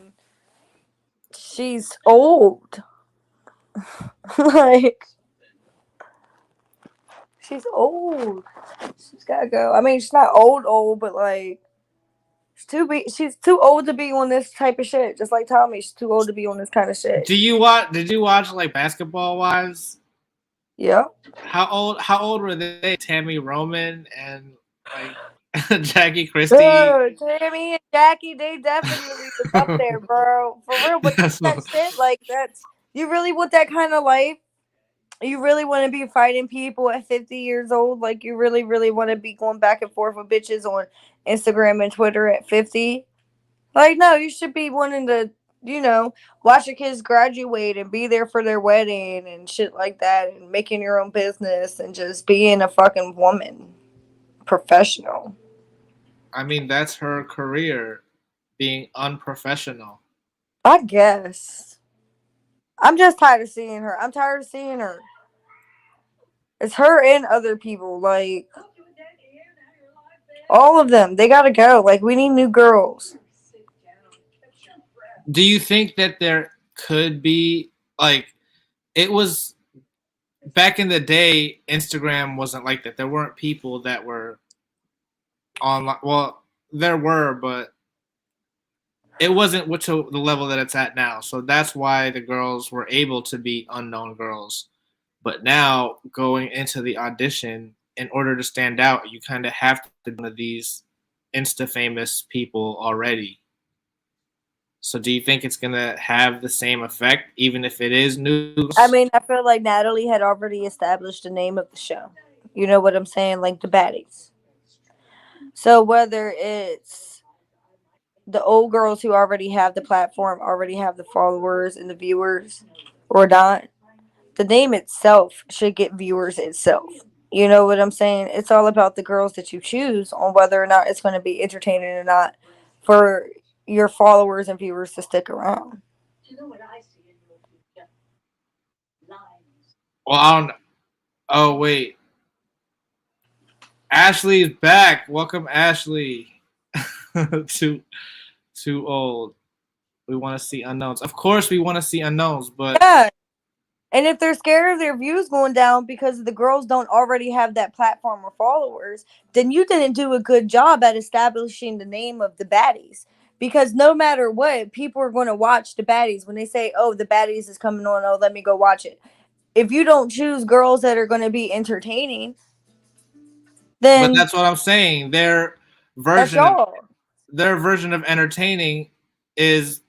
she's old. Like she's old. She's gotta go. I mean, she's not old, but like she's too old to be on this type of shit. Just like Tommy, she's too old to be on this kind of shit. Do you watch? Did you watch like Basketball Wives? Yeah. How old? How old were they? Tammy Roman and like Jackie Christie. Tammy and Jackie, they definitely was up there, bro. For real, but That's that what- shit, like that's you really want that kind of life? You really want to be fighting people at 50 years old? Like, you really, really want to be going back and forth with bitches on Instagram and Twitter at 50? Like, no, you should be wanting to, you know, watch your kids graduate and be there for their wedding and shit like that and making your own business and just being a fucking woman. Professional. I mean, that's her career, being unprofessional. I guess. I'm just tired of seeing her. I'm tired of seeing her. It's her and other people. Like, all of them. They gotta go. Like, we need new girls. Do you think that there could be like it was back in the day? Instagram wasn't like that. There weren't people that were online. Well, there were, but it wasn't to the level that it's at now. So that's why the girls were able to be unknown girls. But now going into the audition, in order to stand out, you kind of have to be one of these insta famous people already. So do you think it's gonna have the same effect, even if it is I news? mean, I feel like Natalie had already established the name of the show. You know what I'm saying? Like the baddies. So whether it's the old girls who already have the platform, already have the followers and the viewers, or not, the name itself should get viewers itself. You know what I'm saying? It's all about the girls that you choose on whether or not it's going to be entertaining or not for your followers and viewers to stick around. Well, I don't. Oh wait, Ashley's back. Welcome, Ashley. too too old. We want to see unknowns. Of course, we want to see unknowns, but Yeah. And if they're scared of their views going down because the girls don't already have that platform or followers, then you didn't do a good job at establishing the name of the baddies. Because no matter what, people are going to watch the baddies when they say, "Oh, the baddies is coming on. Oh, let me go watch it." If you don't choose girls that are going to be entertaining, then that's what I'm saying. that's Version of y'all. their version of entertaining is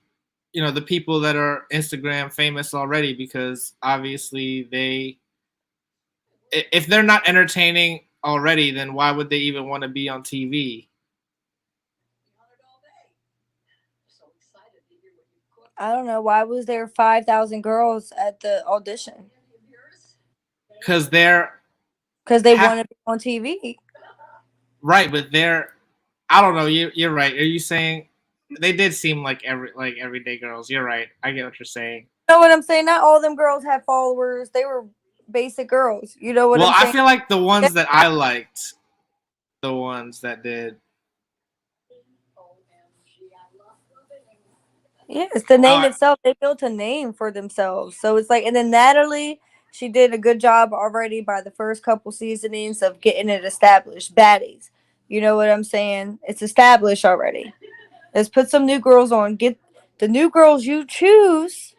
the people that are Instagram famous already, because obviously if they're not entertaining already, then why would they even want to be on TV? I don't know. Why was there 5,000 girls at the audition? Because they're Because they have want to be on TV. right, but they're I don't know. You're right. Are you saying they did seem like everyday girls? You're right. I get what you're saying. You know what I'm saying? Not all them girls had followers. They were basic girls. You know what Well, I'm I saying? feel like the ones that I liked, the ones that did. Yes, the name Oh, itself, they built a name for themselves. So it's like, and then Natalie, she did a good job already by the first couple seasonings of getting it established. Baddies. You know what I'm saying? It's established already. Let's put some new girls on. Get the new girls you choose.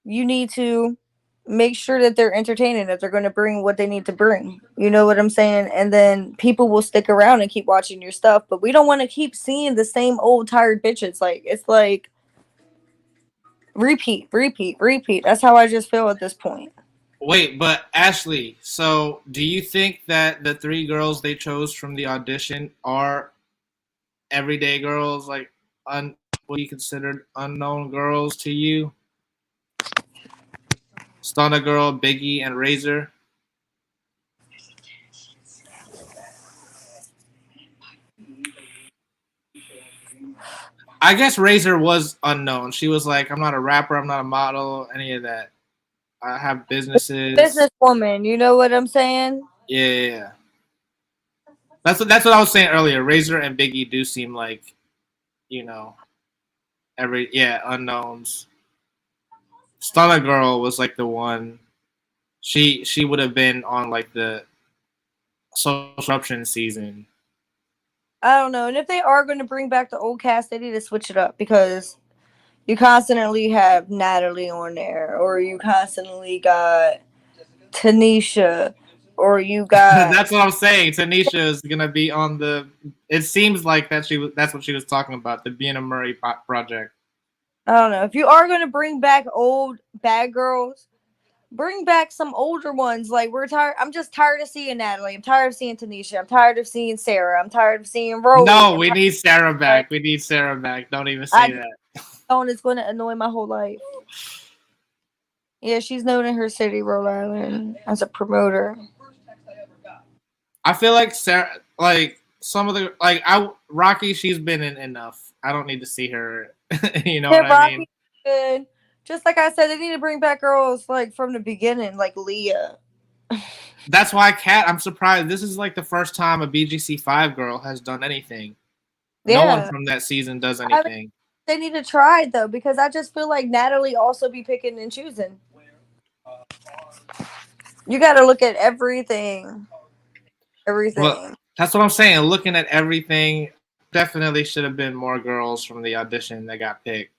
You need to make sure that they're entertaining, that they're going to bring what they need to bring. You know what I'm saying? And then people will stick around and keep watching your stuff. But we don't want to keep seeing the same old tired bitches. Like, it's like repeat, repeat, repeat. That's how I just feel at this point. wait, but Ashley, so do you think that the three girls they chose from the audition are everyday girls, like what you considered unknown girls to you? Stunna Girl, Biggie, and Razor. I guess Razor was unknown. She was like, I'm not a rapper, I'm not a model, any of that. I have businesses. Businesswoman, you know what I'm saying? Yeah, yeah, yeah. That's what I was saying earlier. Razor and Biggie do seem like, you know, unknowns. Stunna Girl was like the one. She would have been on like the social disruption season. I don't know. And if they are going to bring back the old cast, they need to switch it up because you constantly have Natalie on there, or you constantly got Tanisha, or you got, That's what I'm saying. Tanisha is gonna be on the. It seems like that she was. That's what she was talking about. The Being a Murray project. I don't know. If you are going to bring back old bad girls, Bring back some older ones. Like we're tired. I'm just tired of seeing Natalie. I'm tired of seeing Tanisha. I'm tired of seeing Sarah. I'm tired of seeing Rolly. No, I'm we tired. need Sarah Like back. We need Sarah back. Don't even I say just that. know it's going to annoy my whole life. Yeah, she's known in her city, Rhode Island, as a promoter. I feel like Sarah, like some of the like I Rocky, she's been in enough. I don't need to see her. You know Yeah, what I mean? Rocky good. Just like I said, they need to bring back girls like from the beginning, like Leah. That's why Cat. I'm surprised. This is like the first time a BGC5 girl has done anything. No one Yeah, from that season does I mean, anything. they need to try though because I just feel like Natalie also be picking and choosing. You got to look at everything, Well, everything. that's what I'm saying. Looking at everything, definitely should have been more girls from the audition that got picked.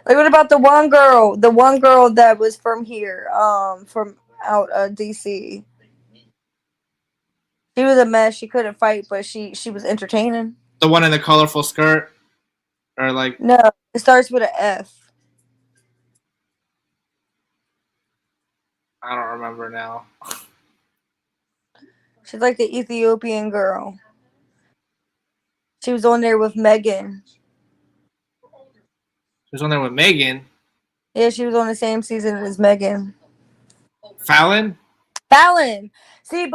Like, what about the one girl? The one girl that was from here, from out DC. She was a mess. She couldn't fight, but she was entertaining. The one in the colorful skirt, or like No, it starts with an F. I don't remember now. She's like the Ethiopian girl. She was on there with Megan. She was on there with Megan Yeah, she was on the same season as Megan. Fallon. Fallon. See,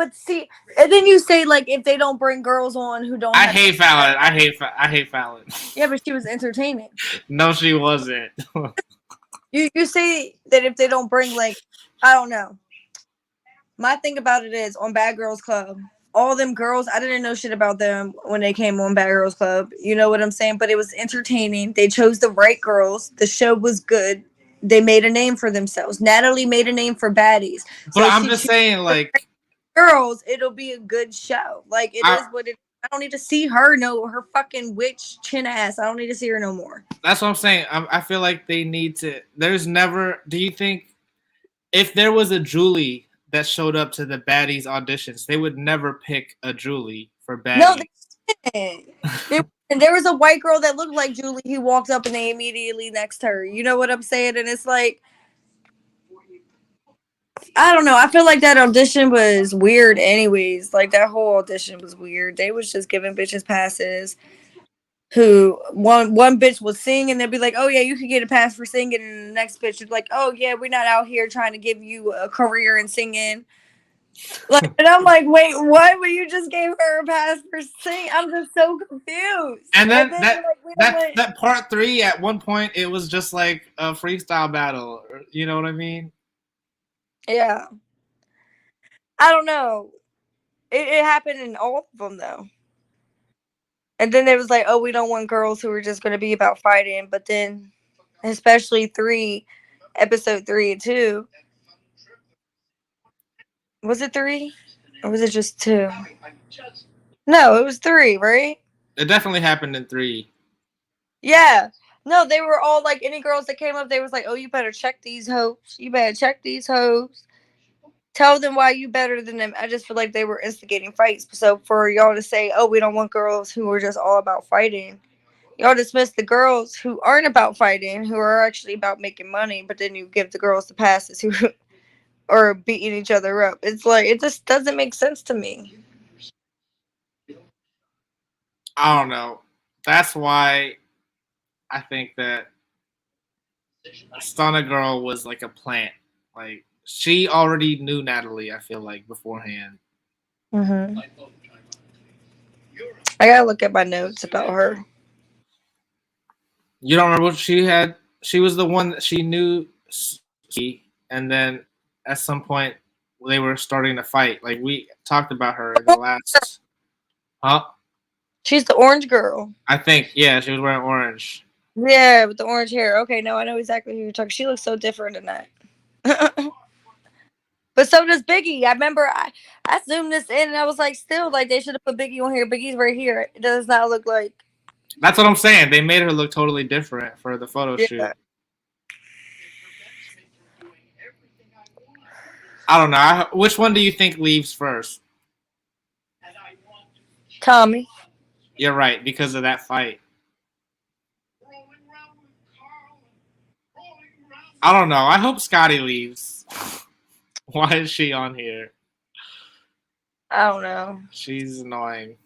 and then you say like if they don't bring girls on who don't I have hate any. Fallon. I hate Fallon. Yeah, but she was entertaining. No, she wasn't. You say that if they don't bring like, I don't know. My thing about it is on Bad Girls Club, all them girls, I didn't know shit about them when they came on Bad Girls Club. You know what I'm saying? But it was entertaining. They chose the right girls. The show was good. They made a name for themselves. Natalie made a name for baddies. But So if I'm she just chooses saying, the like, right girls, it'll be a good show. Like it I is what it. I don't need to see her no her fucking witch chin ass. I don't need to see her no more. that's what I'm saying. I feel like they need to. There's never. Do you think if there was a Julie that showed up to the baddies auditions, they would never pick a Julie for No, baddies? they didn't. And there was a white girl that looked like Julie who walked up and they immediately next her. You know what I'm saying? And it's like I don't know. I feel like that audition was weird anyways. Like that whole audition was weird. They was just giving bitches passes who one bitch would sing and they'd be like, "Oh yeah, you could get a pass for singing," and the next bitch would be like, "Oh yeah, we're not out here trying to give you a career in singing." Like, and I'm like, "Wait, what? But you just gave her a pass for singing?" I'm just so confused. And And then then that you're like, "We don't that want." that part three at one point it was just like a freestyle battle. You know what I mean? Yeah, I don't know. It happened in all of them though. And then it was like, "Oh, we don't want girls who are just going to be about fighting." But then, especially episode 3 and 2. Was it 3? Or was it just 2? No, it was 3, right? It definitely happened in three. Yeah. No, they were all like any girls that came up, they was like, "Oh, you better check these hoes. You better check these hoes. Tell them why you better than them." I just feel like they were instigating fights. So for y'all to say, "Oh, we don't want girls who are just all about fighting," y'all dismiss the girls who aren't about fighting, who are actually about making money, but then you give the girls the passes who are beating each other up. It's like it just doesn't make sense to me. I don't know. That's why I think that Stunna Girl was like a plant. Like she already knew Natalie. I feel like beforehand. Hmm. I gotta look at my notes about her. You don't remember what she had? She was the one that she knew, and then at some point they were starting to fight. Like we talked about her in the last. Huh? She's the orange girl. I think yeah, she was wearing orange. Yeah, with the orange hair. Okay, no, I know exactly who you're talking. She looks so different in that. But so does Biggie. I remember I zoomed this in and I was like, still, like they should have put Biggie on here. Biggie's right here. It does not look like. That's what I'm saying. They made her look totally different for the photo Yeah. shoot. I don't know. Which one do you think leaves first? Tommy. You're right because of that fight. I don't know. I hope Scotty leaves. Why is she on here? I don't know. She's annoying.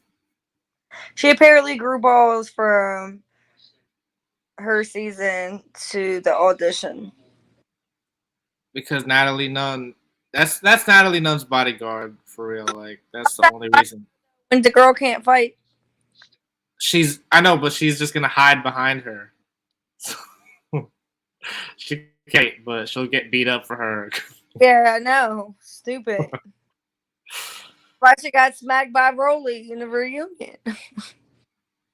She apparently grew balls from her season to the audition. Because Natalie Nunn, that's Natalie Nunn's bodyguard for real. Like that's the only reason. When the girl can't fight. I know, but she's just gonna hide behind her. She can't, but she'll get beat up for her. Yeah, I know. Stupid. Why she got smacked by Rolly in the reunion?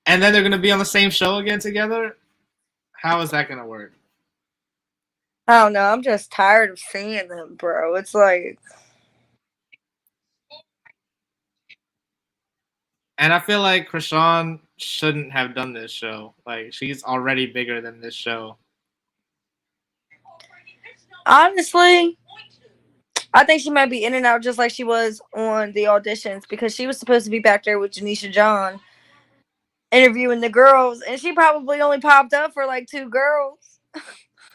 And then they're gonna be on the same show again together. How is that gonna work? I don't know. I'm just tired of seeing them, bro. It's like, And I feel like Krishan shouldn't have done this show. Like she's already bigger than this show. honestly, I think she might be in and out just like she was on the auditions because she was supposed to be back there with Janisha John interviewing the girls, and she probably only popped up for like two girls.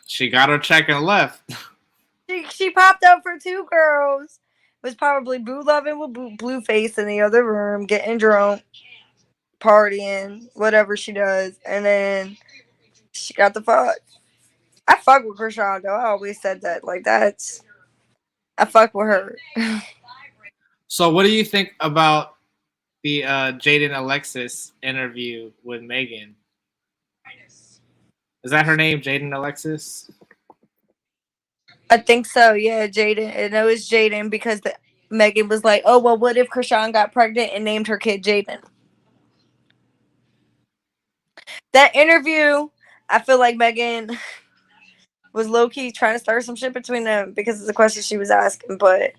She got her check and left. She popped up for two girls. It was probably Boo loving with Blueface in the other room, getting drunk, partying, whatever she does, and then she got the fuck. I fuck with Krishan though. I always said that. Like that's I fuck with her. So, what do you think about the Jaden Alexis interview with Megan? Is that her name, Jaden Alexis? I think so. Yeah, Jaden. And it was Jaden because Megan was like, "Oh well, what if Krishan got pregnant and named her kid Jaden?" That interview, I feel like Megan was low key trying to start some shit between them because of the questions she was asking, but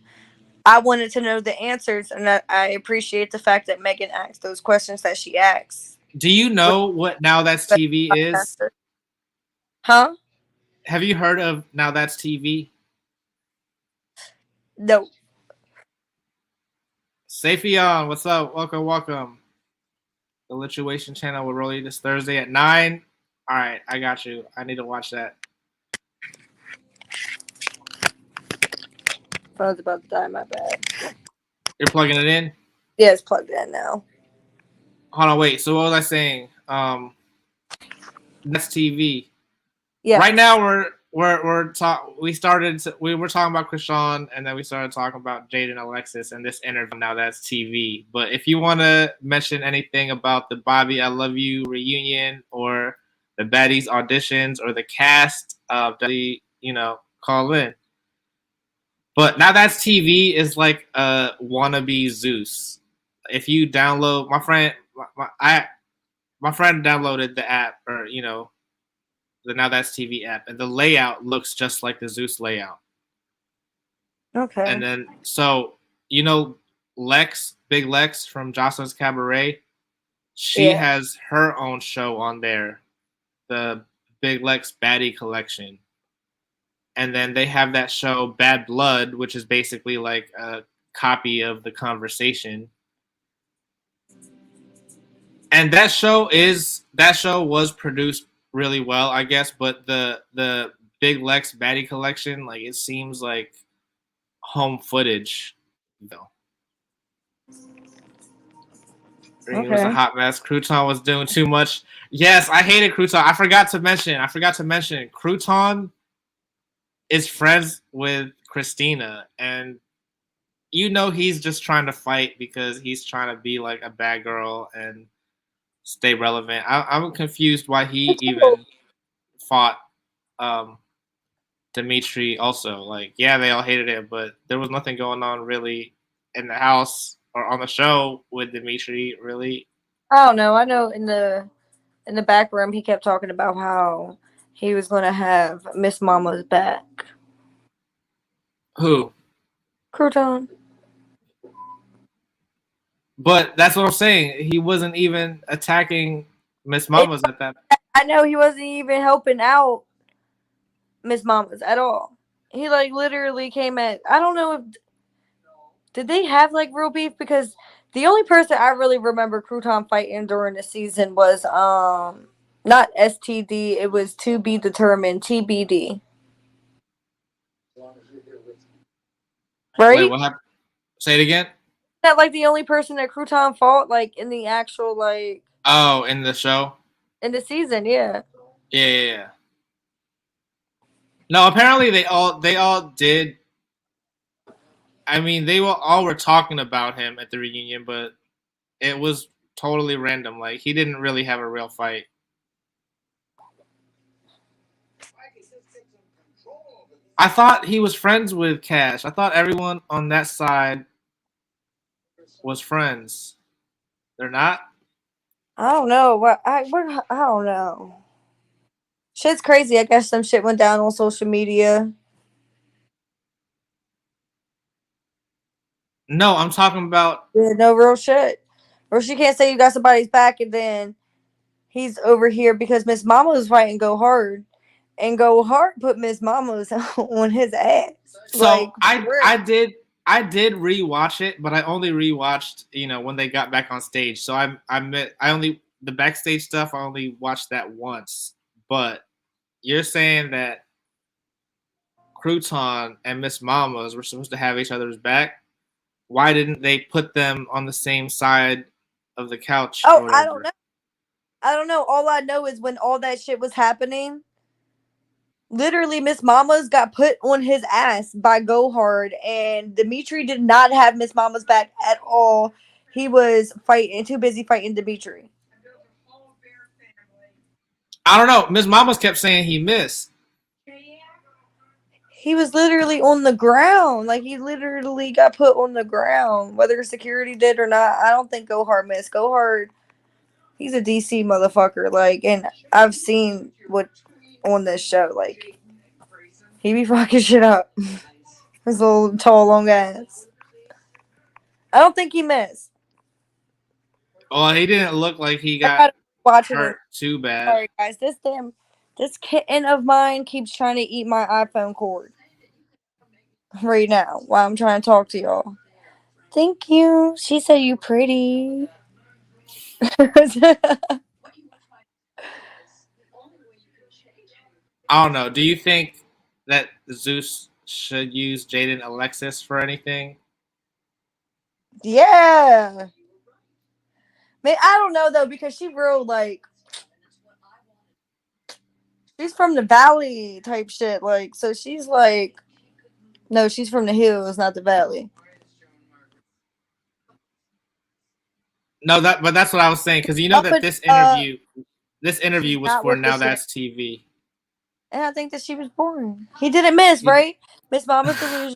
I wanted to know the answers, and I appreciate the fact that Megan asked those questions that she asked. Do you know what Now That's TV is? Huh? Have you heard of Now That's TV? No. Safion, what's up? Welcome, welcome. The Lituation channel will roll you this Thursday at 9. All right, I got you. I need to watch that. Phone's about to die, my bad. You're plugging it in? Yeah, it's plugged in now. Hold on, wait. So what was I saying? That's TV. Yeah. Right now we're we were talking about Krishan, and then we started talking about Jaden Alexis and this interview. Now That's TV. But if you want to mention anything about the Bobby I Love You reunion or the Baddies auditions or the cast, call in. But Now That's TV is like a wannabe Zeus. If you download, my friend downloaded the app, or the Now That's TV app, and the layout looks just like the Zeus layout. Okay. And then Lex, Big Lex from Jocelyn's Cabaret, she has her own show on there, the Big Lex Baddie Collection. And then they have that show Bad Blood, which is basically like a copy of The Conversation. And that show was produced really well, I guess, but the Big Lex Baddie Collection, like, it seems like home footage, though. It was a hot mess. Crouton was doing too much. Yes, I hated Crouton. I forgot to mention. Crouton is friends with Christina, and he's just trying to fight because he's trying to be like a bad girl and stay relevant. I'm confused why he even fought Dimitri also. Like, yeah, they all hated it, but there was nothing going on really in the house or on the show with Dimitri, really. I don't know. I know in the back room he kept talking about how he was going to have Miss Mama's back. Who? Crouton. But that's what I'm saying. He wasn't even attacking Miss Mama's at that. I know he wasn't even helping out Miss Mama's at all. He like literally came at. I don't know if did they have like real beef, because the only person I really remember Crouton fighting during the season was not STD. It was to be determined, TBD. Wait, right? what happened? Say it again. That like the only person that Crouton fought like in the actual like Oh, in the show. in the season, yeah. Yeah, yeah, yeah. No, apparently they all did. I mean, all were talking about him at the reunion, but it was totally random. Like he didn't really have a real fight. I thought he was friends with Cash. I thought everyone on that side was friends. They're not. I don't know I don't know. Shit's crazy. I guess some shit went down on social media. No, I'm talking about. Yeah, no real shit. Or she can't say you got somebody's back and then he's over here because Miss Mama was fighting Go Hard. And Go Hard put Miss Mama's on his ass. So Like, for real. I did rewatch it, but I only rewatched when they got back on stage. So I only the backstage stuff. I only watched that once. But you're saying that Crouton and Miss Mamas were supposed to have each other's back. Why didn't they put them on the same side of the couch or Oh, I don't whatever? know. I don't know. All I know is when all that shit was happening, literally Miss Mama's got put on his ass by Go Hard, and Dimitri did not have Miss Mama's back at all. He was fighting, too busy fighting Dimitri. I don't know. Miss Mamas kept saying he missed. He was literally on the ground. Like, he literally got put on the ground. Whether security did or not, I don't think Go Hard missed. Go Hard, he's a DC motherfucker. Like, and I've seen what on this show. Like, he be fucking shit up. His little tall, long ass. I don't think he missed. Well, he didn't look like he I got gotta watch it. hurt too bad. Sorry, guys. This kitten of mine keeps trying to eat my iPhone cord right now while I'm trying to talk to y'all. Thank you. She said you pretty. I don't know. Do you think that Zeus should use Jaden Alexis for anything? Yeah. Man, I don't know though because she real like she's from the valley type shit. Like so she's like no, she's from the hills, not the valley. No, but that's what I was saying because you know Up that at this she's interview was not for with the Now shit. That's TV. And I think that she was born. He didn't miss, right? Miss Mama's delusion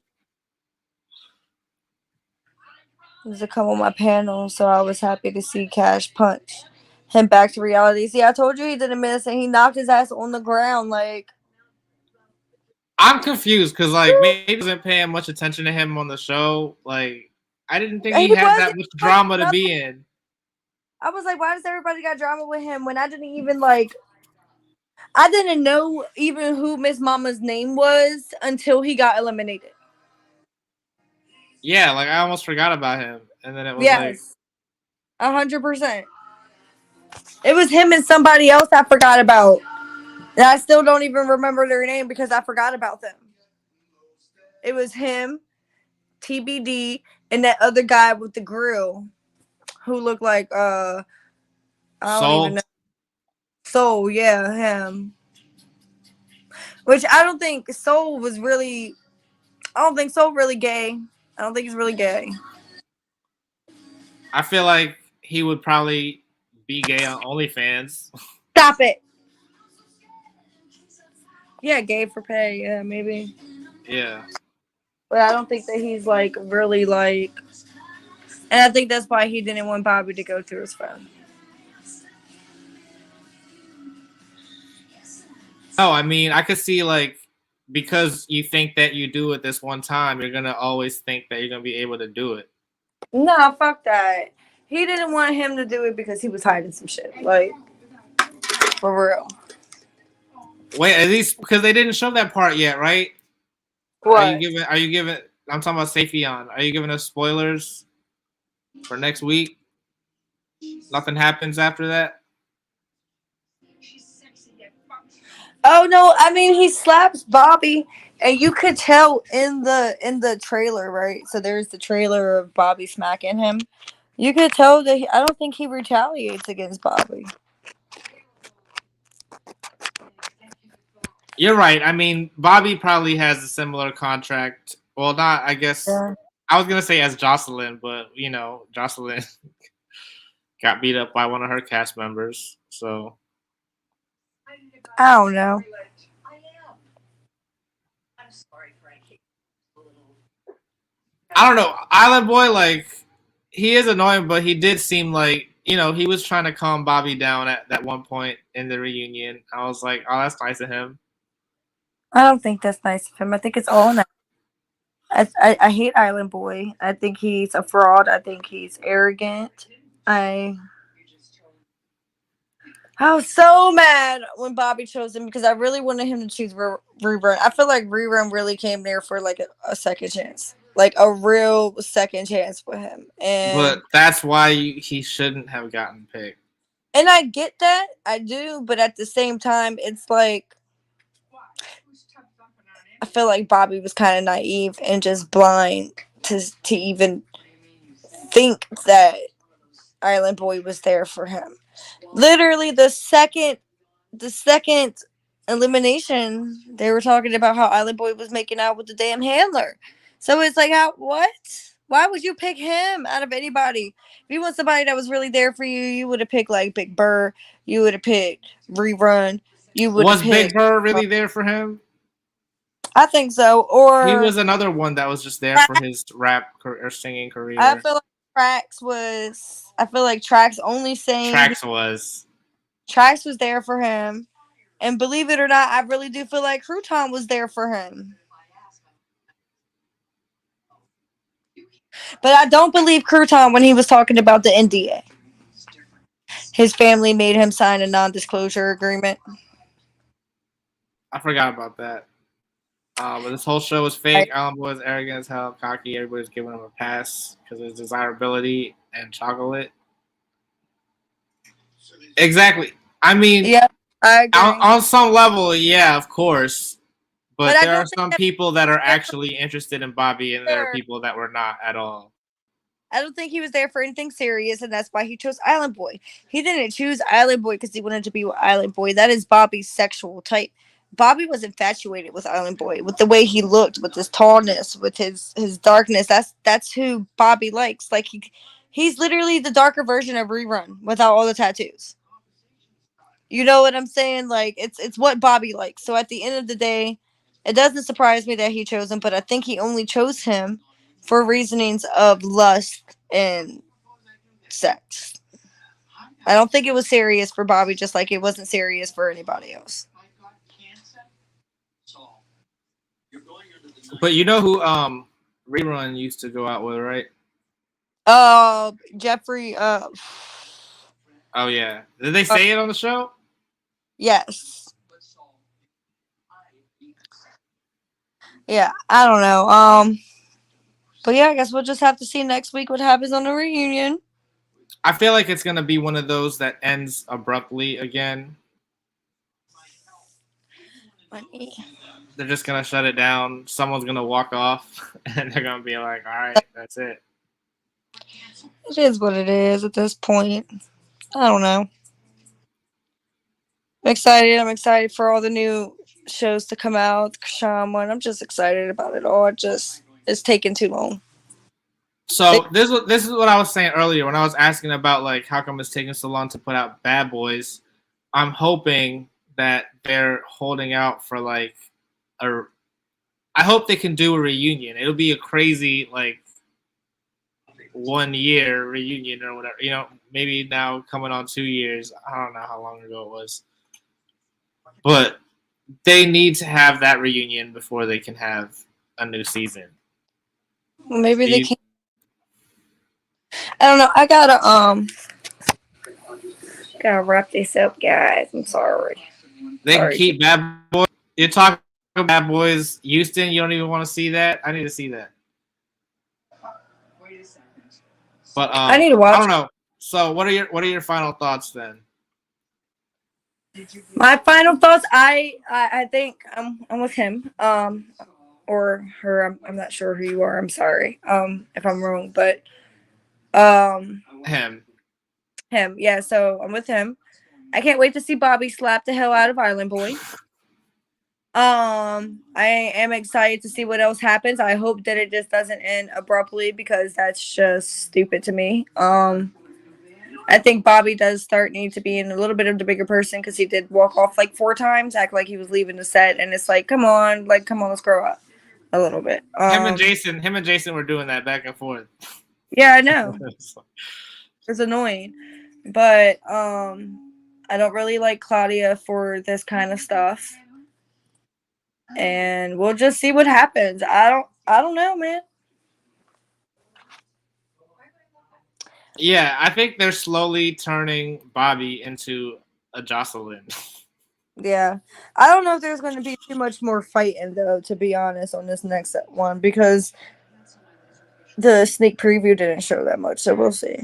was to come on my panel, so I was happy to see Cash punch him back to reality. See, I told you he didn't miss, and he knocked his ass on the ground. Like I'm confused because like maybe I wasn't paying much attention to him on the show. Like I didn't think he he had that wasn't much like drama to no. be in. I was like, why does everybody got drama with him when I didn't even like I didn't know even who Miss Mama's name was until he got eliminated. Yeah, like I almost forgot about him, and then it was like Yes, 100%. It was him and somebody else I forgot about. And I still don't even remember their name because I forgot about them. It was him, TBD, and that other guy with the grill who looked like I don't even know. Soul. Soul, yeah, him. Which I don't think Soul was really. I don't think Soul really gay. I don't think he's really gay. I feel like he would probably be gay on OnlyFans. Stop it. Yeah, gay for pay. Yeah, maybe. Yeah. But I don't think that he's like really like. And I think that's why he didn't want Bobby to go through his phone. No, I mean I could see like because you think that you do it this one time, you're gonna always think that you're gonna be able to do it. Nah, fuck that. He didn't want him to do it because he was hiding some shit. Like, for real. Wait, at least because they didn't show that part yet, right? What? Are you giving I'm talking about Saphion. Are you giving us spoilers for next week? Nothing happens after that? Oh no, I mean he slaps Bobby, and you could tell in the trailer, right? So there's the trailer of Bobby smacking him. You could tell that I don't think he retaliates against Bobby. You're right. I mean, Bobby probably has a similar contract. Well, not, I guess. Yeah. I was going to say as Jocelyn, but, Jocelyn got beat up by one of her cast members. So, I don't know. I don't know. Island Boy, like, he is annoying, but he did seem like, he was trying to calm Bobby down at that one point in the reunion. I was like, oh, that's nice of him. I don't think that's nice of him. I think it's all nice. I hate Island Boy. I think he's a fraud. I think he's arrogant. I I was so mad when Bobby chose him because I really wanted him to choose Rerun. I feel like Rerun really came there for like a second chance, like a real second chance for him. But that's why he shouldn't have gotten picked. And I get that, I do, but at the same time, it's like I feel like Bobby was kind of naive and just blind to even think that Island Boy was there for him. Literally, the second elimination, they were talking about how Island Boy was making out with the damn handler. So it's like, how what? Why would you pick him out of anybody? If you want somebody that was really there for you, you would have picked like Big Burr. You would have picked Rerun. You would have Was Big picked. Purr really there for him? I think so. He Or was another one that was just there for his rap or singing I career. feel like Trax was. I feel like Trax only saying Trax was. Trax was there for him. And believe it or not, I really do feel like Crouton was there for him. But I don't believe Crouton when he was talking about the NDA. His family made him sign a non disclosure agreement. I forgot about that. But this whole show was I, fake. Alan Boy was arrogant as hell, cocky. Everybody's giving him a pass because of his desirability and chocolate. Exactly. I mean, yeah, I agree. on some level, yeah, of course. But But I there are don't think some that people that are he was actually interested in Bobby, and there are there. people that were not at all. I don't think he was there for anything serious, and that's why he chose Island Boy. He didn't choose Island Boy because he wanted to be with Island Boy. That is Bobby's sexual type. Bobby was infatuated with Island Boy, with the way he looked, with his tallness, with his darkness. That's who Bobby likes. Like he's literally the darker version of Rerun without all the tattoos. You know what I'm saying? Like it's what Bobby likes. So at the end of the day, it doesn't surprise me that he chose him, but I think he only chose him for reasonings of lust and sex. I don't think it was serious for Bobby, just like it wasn't serious for anybody else. But you know who Rerun used to go out with, right? Jeffrey. Oh yeah. Did they Uh say it on the show? yes. Yeah. I don't know. But yeah, I guess we'll just have to see next week what happens on the reunion. I feel like it's gonna be one of those that ends abruptly again. Money. They're just gonna shut it down. Someone's gonna walk off, and they're gonna be like, "All right, that's it." It is what it is at this point. I don't know. I'm excited. I'm excited for all the new shows to come out. The Kashan one. I'm just excited about it all. It just it's taking too long. They, So this is what I was saying earlier when I was asking about like how come it's taking so long to put out Bad Boys. I'm hoping that they're holding out for like a. I hope they can do a reunion. It'll be a crazy like 1 year reunion or whatever. Maybe now coming on 2 years. I don't know how long ago it was, but they need to have that reunion before they can have a new season. maybe they You, can't. I don't know. I gotta wrap this up, guys. I'm sorry. they can Sorry. keep Bad Boys. You're talking about Bad Boys Houston. You don't even want to see that. I need to see that. But I need to I watch. don't know. So what are your final thoughts then? My final thoughts. I think I'm with him. Or her. I'm not sure who you are. I'm sorry. If I'm wrong, but um, Him. him. Yeah. So I'm with him. I can't wait to see Bobby slap the hell out of Island Boy. I am excited to see what else happens. I hope that it just doesn't end abruptly because that's just stupid to me. I think Bobby does start need to be in a little bit of the bigger person because he did walk off like 4 times, act like he was leaving the set, and it's like, come on, let's grow up a little bit. Him and Jason were doing that back and forth. Yeah, I know it's annoying, but I don't really like Claudia for this kind of stuff, and we'll just see what happens. I don't know, man. Yeah, I think they're slowly turning Bobby into a Jocelyn. Yeah, I don't know if there's going to be too much more fighting though, to be honest, on this next one because the sneak preview didn't show that much, so we'll see.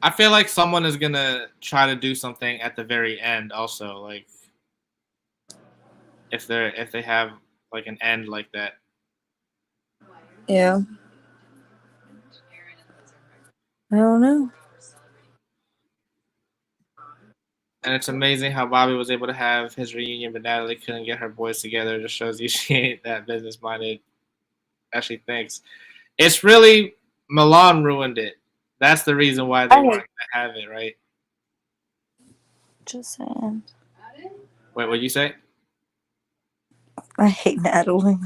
I feel like someone is gonna try to do something at the very end. Also, like if they have like an end like that. Yeah, I don't know. And it's amazing how Bobby was able to have his reunion, but Natalie couldn't get her boys together. It just shows you she ain't that business minded as she thinks. It's really Milan ruined it. That's the reason why they I weren't hate. gonna have it, right? Just saying. Wait, what'd you say? I hate Natalie.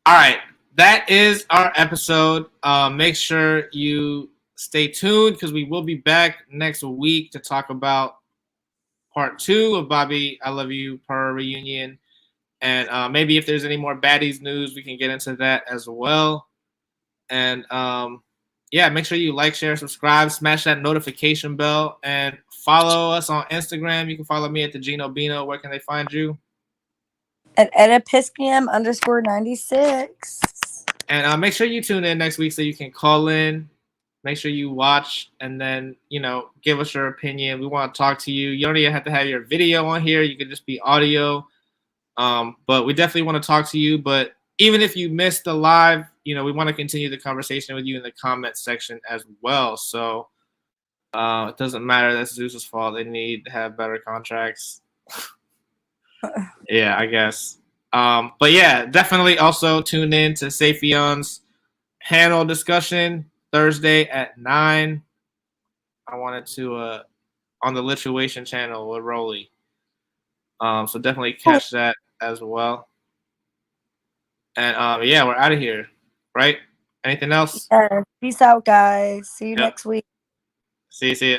All right, that is our episode. Make sure you stay tuned because we will be back next week to talk about part 2 of Bobby I Love You Purr reunion. And maybe if there's any more baddies news, we can get into that as well. And yeah, make sure you like, share, subscribe, smash that notification bell, and follow us on Instagram. You can follow me at the Gino Bino. Where can they find you? At Edipiskium_96. And make sure you tune in next week so you can call in. Make sure you watch and then, give us your opinion. We want to talk to you. You don't even have to have your video on here. You can just be audio. But we definitely want to talk to you. But even if you missed the live, we want to continue the conversation with you in the comment section as well. So it doesn't matter. That's Zeus's fault. They need to have better contracts. Yeah, I guess. But yeah, definitely also tune in to Safion's panel discussion Thursday at 9. I wanted to on the Lituation channel with Rolly. So definitely catch that as well. And yeah, we're out of here. Right? Anything else? Yeah. Peace out, guys. See you Yep. next week. See you.